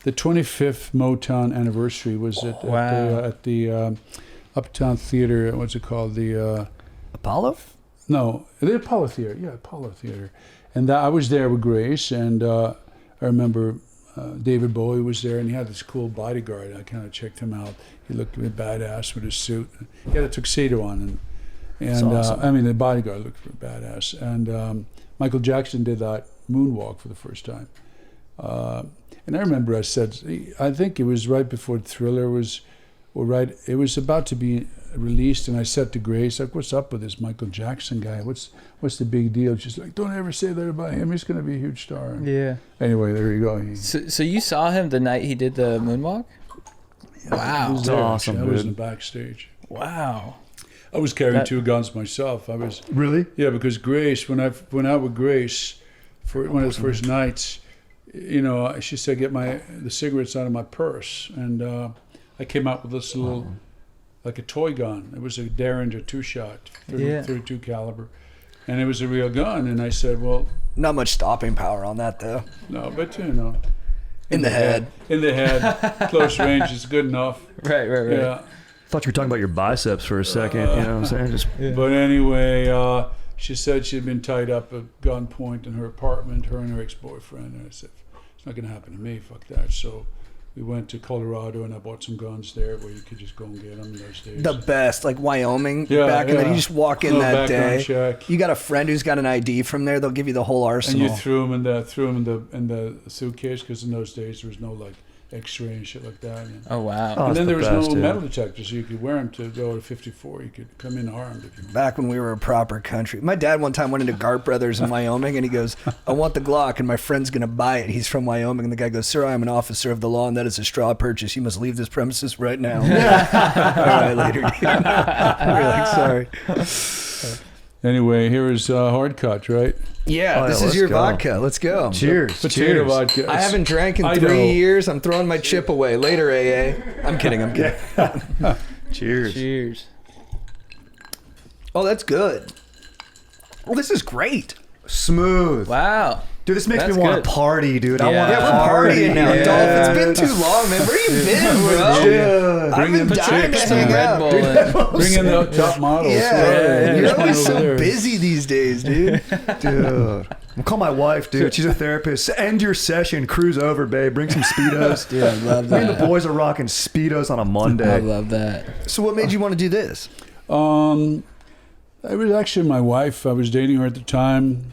The 25th Motown anniversary was at the Uptown Theater. What's it called? The Apollo? No, the Apollo Theater. Yeah, Apollo Theater. And I was there with Grace, and I remember David Bowie was there, and he had this cool bodyguard. I kind of checked him out. He looked badass with his suit. He had a tuxedo on, and awesome. The bodyguard looked badass. And Michael Jackson did that moonwalk for the first time. And I remember I said, I think it was right before Thriller was, it was about to be released, and I said to Grace, like, what's up with this Michael Jackson guy? What's the big deal? She's like, don't ever say that about him. He's going to be a huge star. Yeah. Anyway, there you go. So you saw him the night he did the moonwalk? Yeah, wow. That's awesome. I was in the backstage. Wow. I was carrying 2 guns myself. I was really? Yeah, because Grace, when I went out with Grace for one of the first nights, she said, get the cigarettes out of my purse, and I came out with this little, like a toy gun. It was a Derringer 2-shot, 32 caliber, and it was a real gun. And I said, well, not much stopping power on that though. No, but in the head. In the head, close range is good enough. Right. Yeah. I thought you were talking about your biceps for a second. You know what I'm saying? But anyway, she said she'd been tied up at gunpoint in her apartment, her and her ex-boyfriend. And I said, it's not going to happen to me. Fuck that. So we went to Colorado, and I bought some guns there where you could just go and get them in those days. The best, like Wyoming, back in the day. You just walk in that day. Check. You got a friend who's got an ID from there. They'll give you the whole arsenal. And you threw them in the suitcase, because in those days there was no X-ray and shit like that. And, oh wow! And then there was no metal detectors, so you could wear them to go to 54. You could come in armed. If you Back when we were a proper country. My dad one time went into Gart Brothers in Wyoming, and he goes, I want the Glock, and my friend's going to buy it. He's from Wyoming, and the guy goes, sir, I am an officer of the law, and that is a straw purchase. You must leave this premises right now. All right, later, dude. We're like, sorry. Anyway, here is Hard Cut, right? Yeah, this is your vodka. Let's go. Cheers. Potato vodka. I haven't drank in 3 years. I'm throwing my chip away. Later, AA. I'm kidding. Cheers. Cheers. Oh, that's good. Well, this is great. Smooth. Wow. Dude, this makes me want to party, dude. Yeah. I want to party. We're partying now, Yeah. Dolph. It's been too long, man. Where you been, bro? Dude. I've been dying to hang out. Bring in the top models. Yeah. You're Come always over so there. busy these days, dude. Dude. I'll call my wife, dude. She's a therapist. End your session. Cruise over, babe. Bring some Speedos. Dude, I love Me that. and the boys are rocking Speedos on a Monday. I love that. So what made you want to do this? It was actually my wife. I was dating her at the time.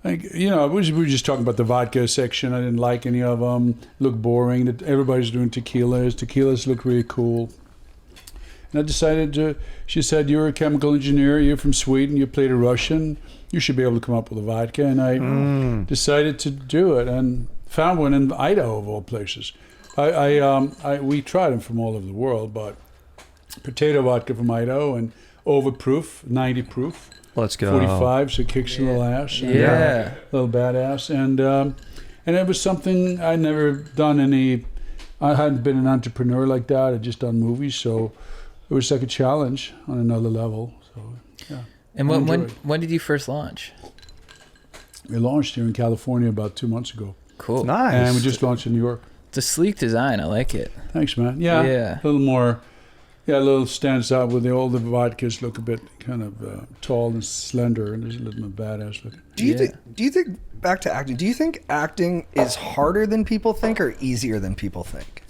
We were just talking about the vodka section. I didn't like any of them. Looked boring. Everybody's doing tequilas. Tequilas look really cool. And I decided to. She said, "You're a chemical engineer. You're from Sweden. You played a Russian. You should be able to come up with a vodka." And I decided to do it, and found one in Idaho of all places. We tried them from all over the world, but potato vodka from Idaho and overproof, 90 proof. Let's go. 45, so it kicks your little ass. And, little badass. And it was something I'd never done I hadn't been an entrepreneur like that. I'd just done movies, so it was like a challenge on another level. So, yeah. And when did you first launch? We launched here in California about 2 months ago. Cool. Nice. And we just launched in New York. It's a sleek design. I like it. Thanks, man. Yeah. A little more, a little stands out with the older vodkas look a bit kind of tall and slender, and there's a little more badass looking. Do you think, back to acting, do you think acting is harder than people think or easier than people think?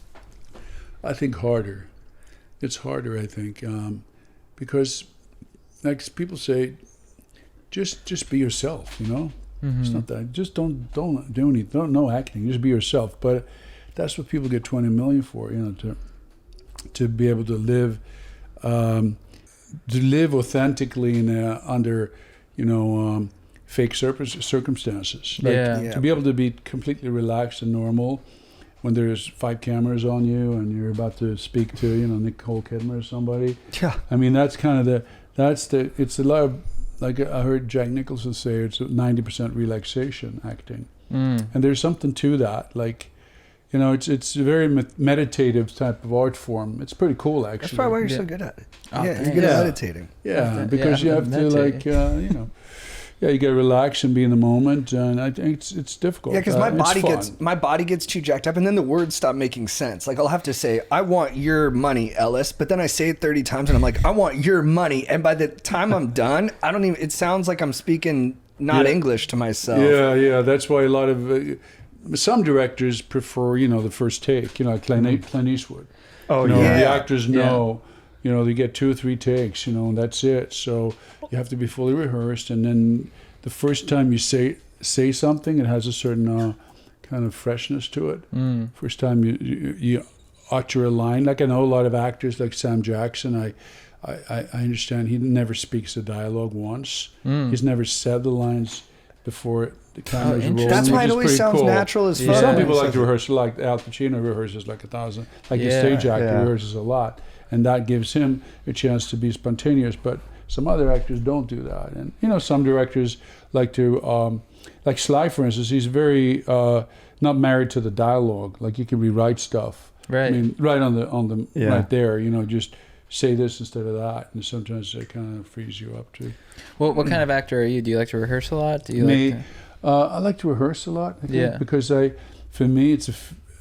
I think harder. It's harder, I think, because like people say, just be yourself, you know? It's not that. Just don't do anything. Don't know acting. Just be yourself. But that's what people get $20 million for, you know, to be able to live authentically under, you know, fake circumstances. Like, to be able to be completely relaxed and normal when there's 5 cameras on you and you're about to speak to, you know, Nicole Kidman or somebody. Yeah. I mean, that's kind of it's a lot of, like I heard Jack Nicholson say, it's 90% relaxation acting. And there's something to that. Like, you know, it's a very meditative type of art form. It's pretty cool, actually. That's probably why you're so good at it. Oh, you're good at meditating. Yeah, because you have to, like, you know, you got to relax and be in the moment, and I think it's difficult. Yeah, because my body gets too jacked up, and then the words stop making sense. Like, I'll have to say, "I want your money, Ellis," but then I say it 30 times, and I'm like, "I want your money," and by the time I'm done, I don't even. It sounds like I'm speaking not English to myself. Yeah. That's why a lot of some directors prefer, you know, the first take. You know, like Clint Eastwood. Oh, you know, yeah. The actors know. You know, they get 2 or 3 takes, you know, and that's it. So you have to be fully rehearsed, and then the first time you say something, it has a certain kind of freshness to it. First time you utter a line, like I know a lot of actors, like Sam Jackson. I understand he never speaks the dialogue once. He's never said the lines before the camera's rolling. That's why it always sounds natural as fuck. Some people like to rehearse, like Al Pacino rehearses like 1,000. Like the stage actor rehearses a lot. And that gives him a chance to be spontaneous, but some other actors don't do that. And, you know, some directors like to, like Sly, for instance, he's very not married to the dialogue. Like, you can rewrite stuff. Right. I mean, right on the right there, you know, just say this instead of that. And sometimes it kind of frees you up too. Well, what kind of actor are you? Do you like to rehearse a lot? Do you Me? I like to rehearse a lot, I think, because for me,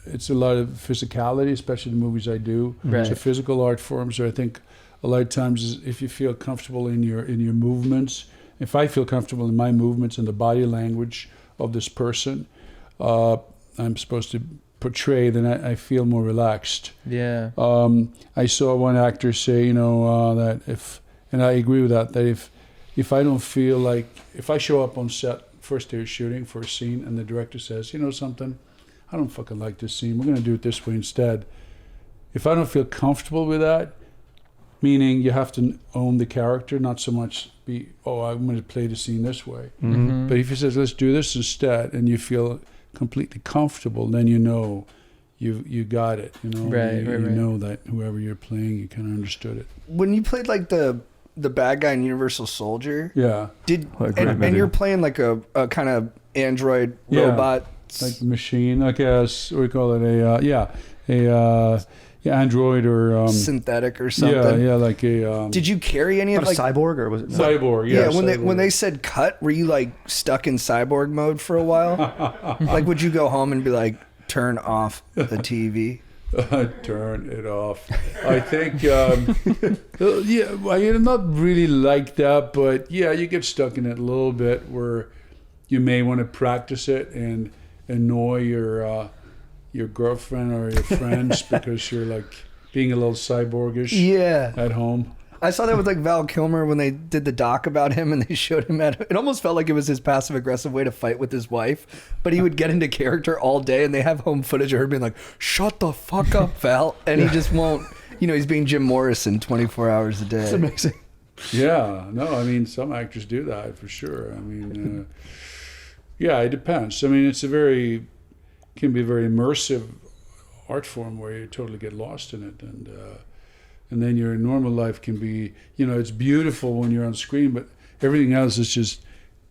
it's a lot of physicality, especially the movies I do. Right. It's a physical art form, so I think a lot of times if you feel comfortable in your movements, if I feel comfortable in my movements and the body language of this person I'm supposed to portray, then I feel more relaxed. Yeah. I saw one actor say, you know, that and I agree with that if I don't feel like, if I show up on set first day of shooting for a scene and the director says, you know something, I don't fucking like this scene, we're going to do it this way instead. If I don't feel comfortable with that, meaning you have to own the character, not so much I'm going to play the scene this way. Mm-hmm. But if he says, let's do this instead, and you feel completely comfortable, then you know you got it. You know, you know that whoever you're playing, you kind of understood it. When you played like the bad guy in Universal Soldier, and you're playing like a kind of android robot, like machine, I guess we call it android or synthetic or something. Like a. Did you carry any of like a cyborg, or was it cyborg? Yeah. When they said cut, were you like stuck in cyborg mode for a while? Like, would you go home and be like, turn off the TV? Turn it off. I think, I'm not really like that, but you get stuck in it a little bit where you may want to practice it and annoy your girlfriend or your friends because you're like being a little cyborgish at home. I saw that with like Val Kilmer when they did the doc about him and they showed him it almost felt like it was his passive aggressive way to fight with his wife, but he would get into character all day and they have home footage of her being like, shut the fuck up, Val, and he just won't he's being Jim Morrison 24 hours a day. It's amazing. Yeah, no, I mean, some actors do that for sure. I mean, yeah, it depends. I mean, can be a very immersive art form where you totally get lost in it, and then your normal life can be, it's beautiful when you're on screen, but everything else is just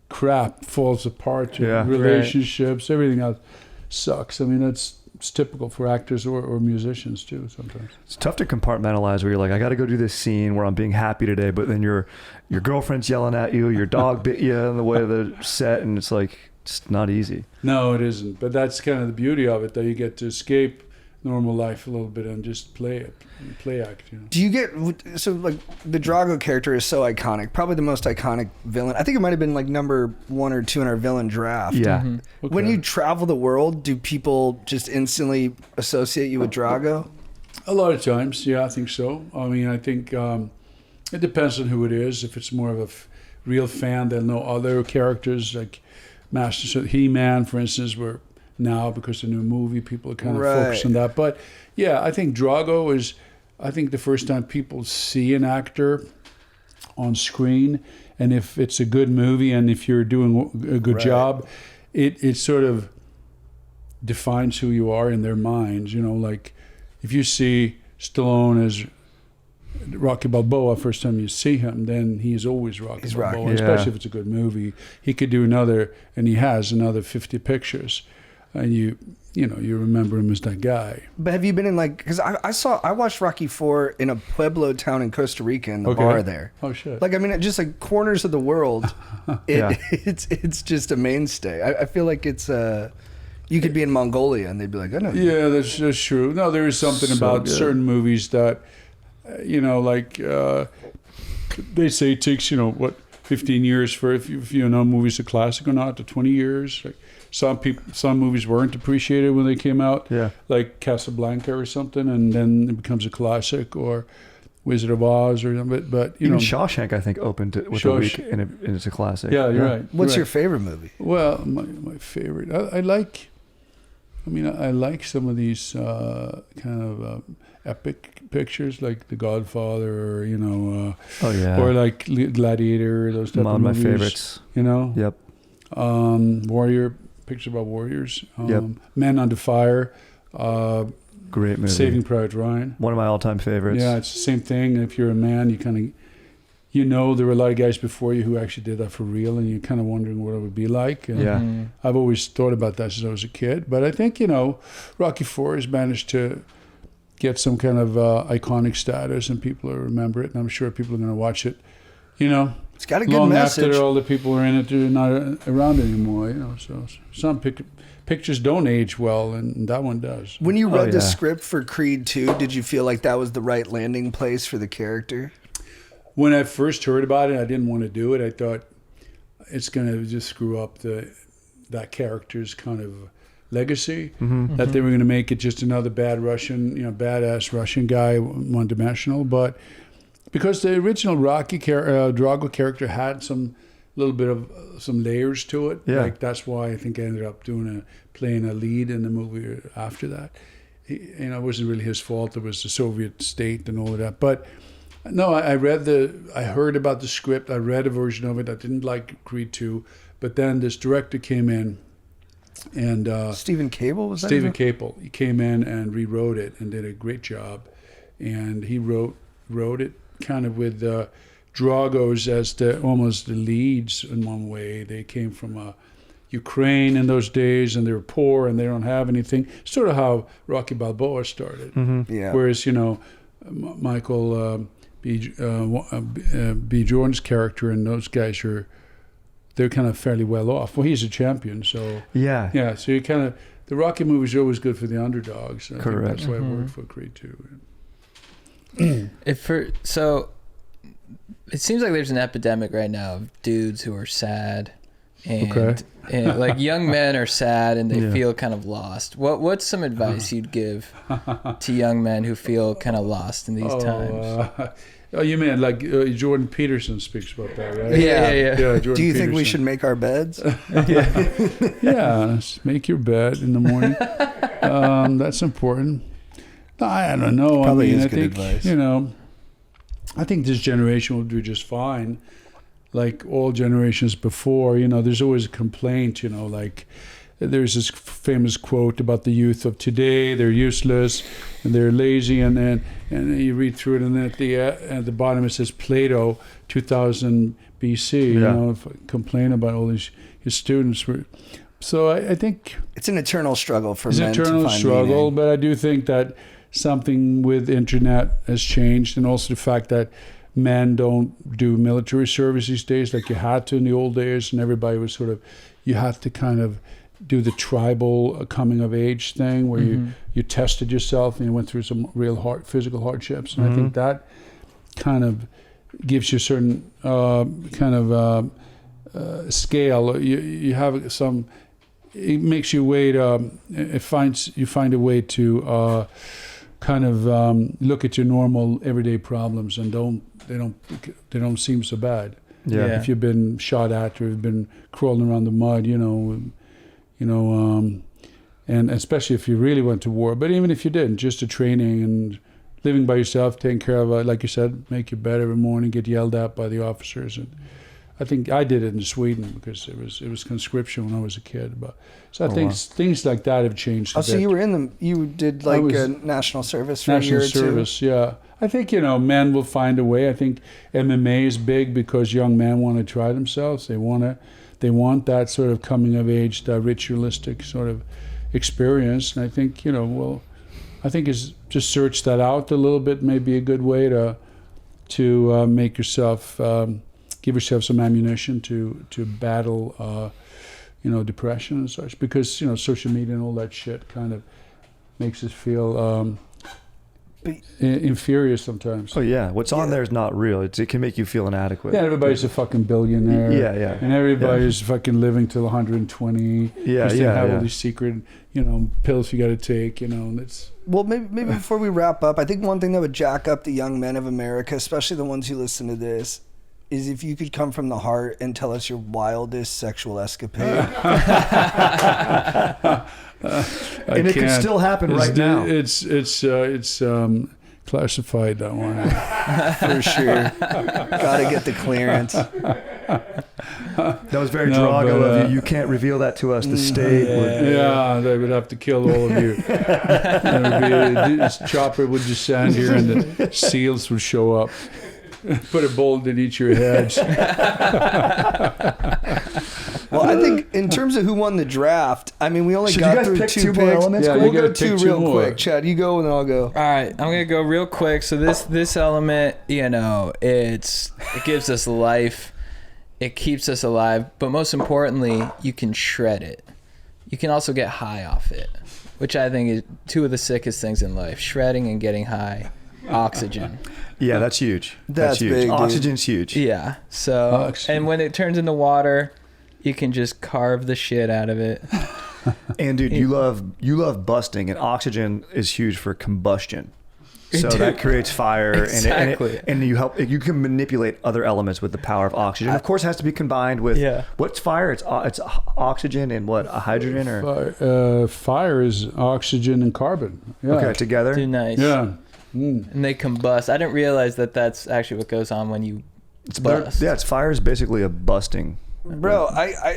crap, falls apart. Relationships, everything else sucks. I mean, it's typical for actors or musicians too sometimes. It's tough to compartmentalize where you're like, I got to go do this scene where I'm being happy today, but then your girlfriend's yelling at you, your dog bit you in the way of the set, and it's like, it's not easy. No, it isn't. But that's kind of the beauty of it, that you get to escape normal life a little bit and just play act. Do you get the Drago character is so iconic, probably the most iconic villain. I think it might have been like number 1 or 2 in our villain draft. Yeah. Okay. When you travel the world, do people just instantly associate you with Drago? A lot of times, yeah, I think so. I mean, I think it depends on who it is. If it's more of a real fan, they'll know other characters like Masters of He-Man, for instance, where now because of the new movie, people are kind of focused on that. But yeah, I think Drago is, I think the first time people see an actor on screen, and if it's a good movie and if you're doing a good job, it sort of defines who you are in their minds. Like if you see Stallone as Rocky Balboa first time you see him, then he's always Rocky Balboa, especially if it's a good movie. He could do and he has another 50 pictures. And you remember him as that guy. But have you been in because I watched Rocky IV in a Pueblo town in Costa Rica in the bar there. Oh shit! Like I mean, just like corners of the world, it's just a mainstay. I feel like it's you could be in Mongolia and they'd be like, I know. Yeah, that's true. No, there is something about certain movies that, they say it takes 15 years for if a movie's a classic or not, to 20 years. Like some movies weren't appreciated when they came out, like Casablanca or something, and then it becomes a classic, or Wizard of Oz or something. But even Shawshank, I think, opened with a week, and it's a classic. Yeah, you're right. What's your favorite movie? Well, my favorite, I like some of these kind of epic pictures like The Godfather, or like Gladiator, those type of movies. One of my favorites. Yep. Warrior, pictures about warriors. Men Under Fire. Great movie. Saving Private Ryan. One of my all-time favorites. Yeah, it's the same thing. If you're a man, you kind of, there were a lot of guys before you who actually did that for real, and you're kind of wondering what it would be like. And I've always thought about that since I was a kid. But I think, Rocky IV has managed to get some kind of iconic status, and people will remember it, and I'm sure people are going to watch it, It's got a good long message. after all the people who are in it are not around anymore, So some pictures don't age well, and that one does. When you read the script for Creed 2, did you feel like that was the right landing place for the character? When I first heard about it, I didn't want to do it. I thought it's going to just screw up that character's kind of legacy, that they were going to make it just another badass Russian guy, one-dimensional. But because the original Rocky Drago character had some layers to it, like that's why I think I ended up playing a lead in the movie after that. It wasn't really his fault. It was the Soviet state and all of that. But no, I heard about the script. I read a version of it. I didn't like Creed 2, but then this director came in. And Stephen Cable was that? Stephen Cable. He came in and rewrote it and did a great job. And he wrote it kind of with Dragos as almost the leads in one way. They came from Ukraine in those days, and they were poor and they don't have anything. Sort of how Rocky Balboa started. Whereas Michael B. Jordan's character and those guys they're kind of fairly well off. Well, he's a champion, so yeah. So you kind of the Rocky movies are always good for the underdogs. I think that's why it worked for Creed too. So it seems like there's an epidemic right now of dudes who are sad, and like young men are sad and they feel kind of lost. What's some advice you'd give to young men who feel kind of lost in these times? You mean like Jordan Peterson speaks about that, right? Yeah. Do you think we should make our beds? Yeah, make your bed in the morning. That's important. I don't know. Probably is I good think, advice. I think this generation will do just fine. Like all generations before, there's always a complaint, like there's this famous quote about the youth of today, they're useless and they're lazy, and you read through it, and then at the bottom it says Plato, 2000 BC, complain about all his students. So I think it's an eternal struggle for men to find It's an eternal struggle, meaning. but I do think that something with internet has changed, and also the fact that men don't do military service these days like you had to in the old days, and everybody was you had to kind of do the tribal coming of age thing where you tested yourself and you went through some real physical hardships, and I think that kind of gives you a certain scale. You have some. It makes you wait. You find a way to look at your normal everyday problems, and they don't seem so bad. Yeah. If you've been shot at or you've been crawling around the mud, and especially if you really went to war. But even if you didn't, just the training and living by yourself, taking care of, like you said, make your bed every morning, get yelled at by the officers. And I think I did it in Sweden because it was conscription when I was a kid. But so I think things like that have changed. So you did national service for a year or two? National service, yeah. I think, men will find a way. I think MMA is big because young men want to try themselves. They want that sort of coming of age, that ritualistic sort of experience. And I think, I think is just search that out a little bit may be a good way to make yourself, give yourself some ammunition to battle, depression and such. Because, social media and all that shit kind of makes us feel inferior sometimes. Oh yeah, what's on there is not real. It can make you feel inadequate. Yeah, everybody's a fucking billionaire. Yeah. And everybody's fucking living till 120. Yeah, they have all these secret, pills you got to take. And it's. Well, maybe before we wrap up, I think one thing that would jack up the young men of America, especially the ones who listen to this, is if you could come from the heart and tell us your wildest sexual escapade. And it can still happen right now. It's classified, that one. For sure. Gotta get the clearance. That was very Drago of you. You can't reveal that to us. The state would. Yeah, they would have to kill all of you. This chopper would just stand here and the SEALs would show up. Put a bolt in each of your heads. Well, I think in terms of who won the draft, we only got through two more picks. elements? Yeah, We'll go two real more. quick. Chad, you go and then I'll go. All right, I'm gonna go real quick. So this element, it gives us life, it keeps us alive, but most importantly, you can shred it. You can also get high off it, which I think is two of the sickest things in life: shredding and getting high. Oxygen. Yeah, that's huge. That's huge. big, dude. Oxygen's huge. Yeah. So, and when it turns into water, you can just carve the shit out of it. And dude, you love busting, and oxygen is huge for combustion. So that creates fire, exactly. and you can manipulate other elements with the power of oxygen. Of course, it has to be combined with what's fire? It's oxygen and what, a hydrogen or fire is oxygen and carbon. Yeah. Okay, together. Too nice. Yeah. And they combust. I didn't realize that that's actually what goes on when you bust. Yeah, fire is basically a busting. Bro,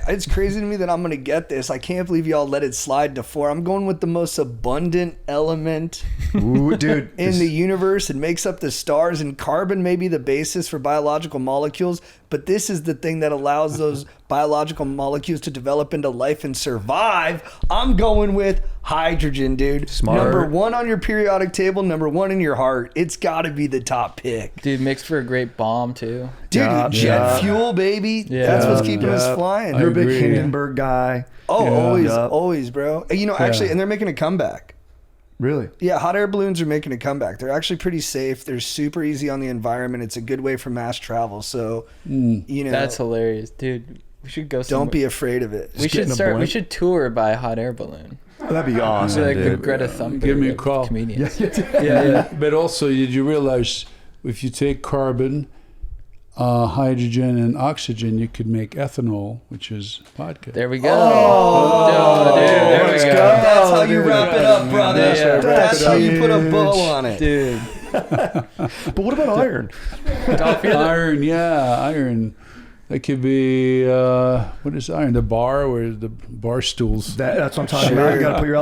it's crazy to me that I'm going to get this. I can't believe y'all let it slide to 4. I'm going with the most abundant element dude, in the universe. It makes up the stars, and carbon may be the basis for biological molecules, but this is the thing that allows those biological molecules to develop into life and survive. I'm going with hydrogen, dude. Smart. Number 1 on your periodic table, number 1 in your heart. It's got to be the top pick. Dude, mixed for a great bomb, too. Dude, jet fuel, baby. Yeah. That's what's keeping us flying. You're a big agree. Hindenburg guy. Oh, always, bro. Actually, and they're making a comeback. Really? Yeah, hot air balloons are making a comeback. They're actually pretty safe. They're super easy on the environment. It's a good way for mass travel. So, That's hilarious, dude. We should go somewhere. Don't be afraid of it. We should tour by a hot air balloon. Oh, that'd be awesome, Like the dude. Greta Thunberg. Give me a call. Comedians. Yeah. But also, did you realize if you take carbon, hydrogen and oxygen, you could make ethanol, which is vodka. There we go. There we go. That's how you wrap it up, brother. That's how you put a bow on it. Dude. But what about iron? Iron. That could be, what is iron? The bar, where the bar stools. That's what I'm talking about. You got to put your,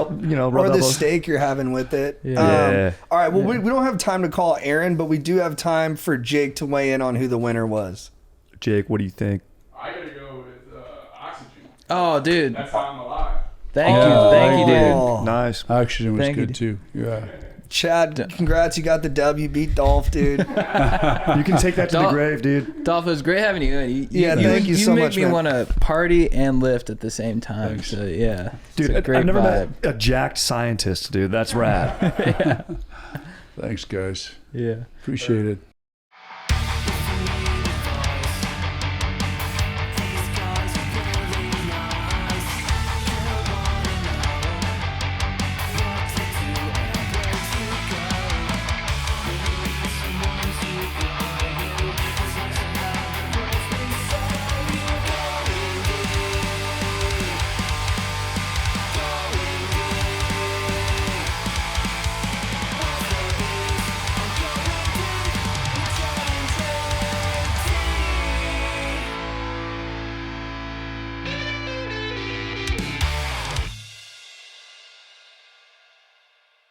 rub or the elbows. steak you're having with it. Yeah. All right, well, we don't have time to call Aaron, but we do have time for Jake to weigh in on who the winner was. Jake, what do you think? I gotta go with oxygen. Oh, dude. That's how I'm alive. Thank you, dude. Nice. Oxygen was Thank good, you. too. Yeah. Chad, congrats, you got the W. Beat Dolph, dude. You can take that to the grave, dude. Dolph, it was great having you. Thank you so much, You make me man. want to party and lift at the same time. Thanks. So, yeah. Dude, it's a great I've never vibe. met a jacked scientist, dude. That's rad. Thanks, guys. Yeah. Appreciate it.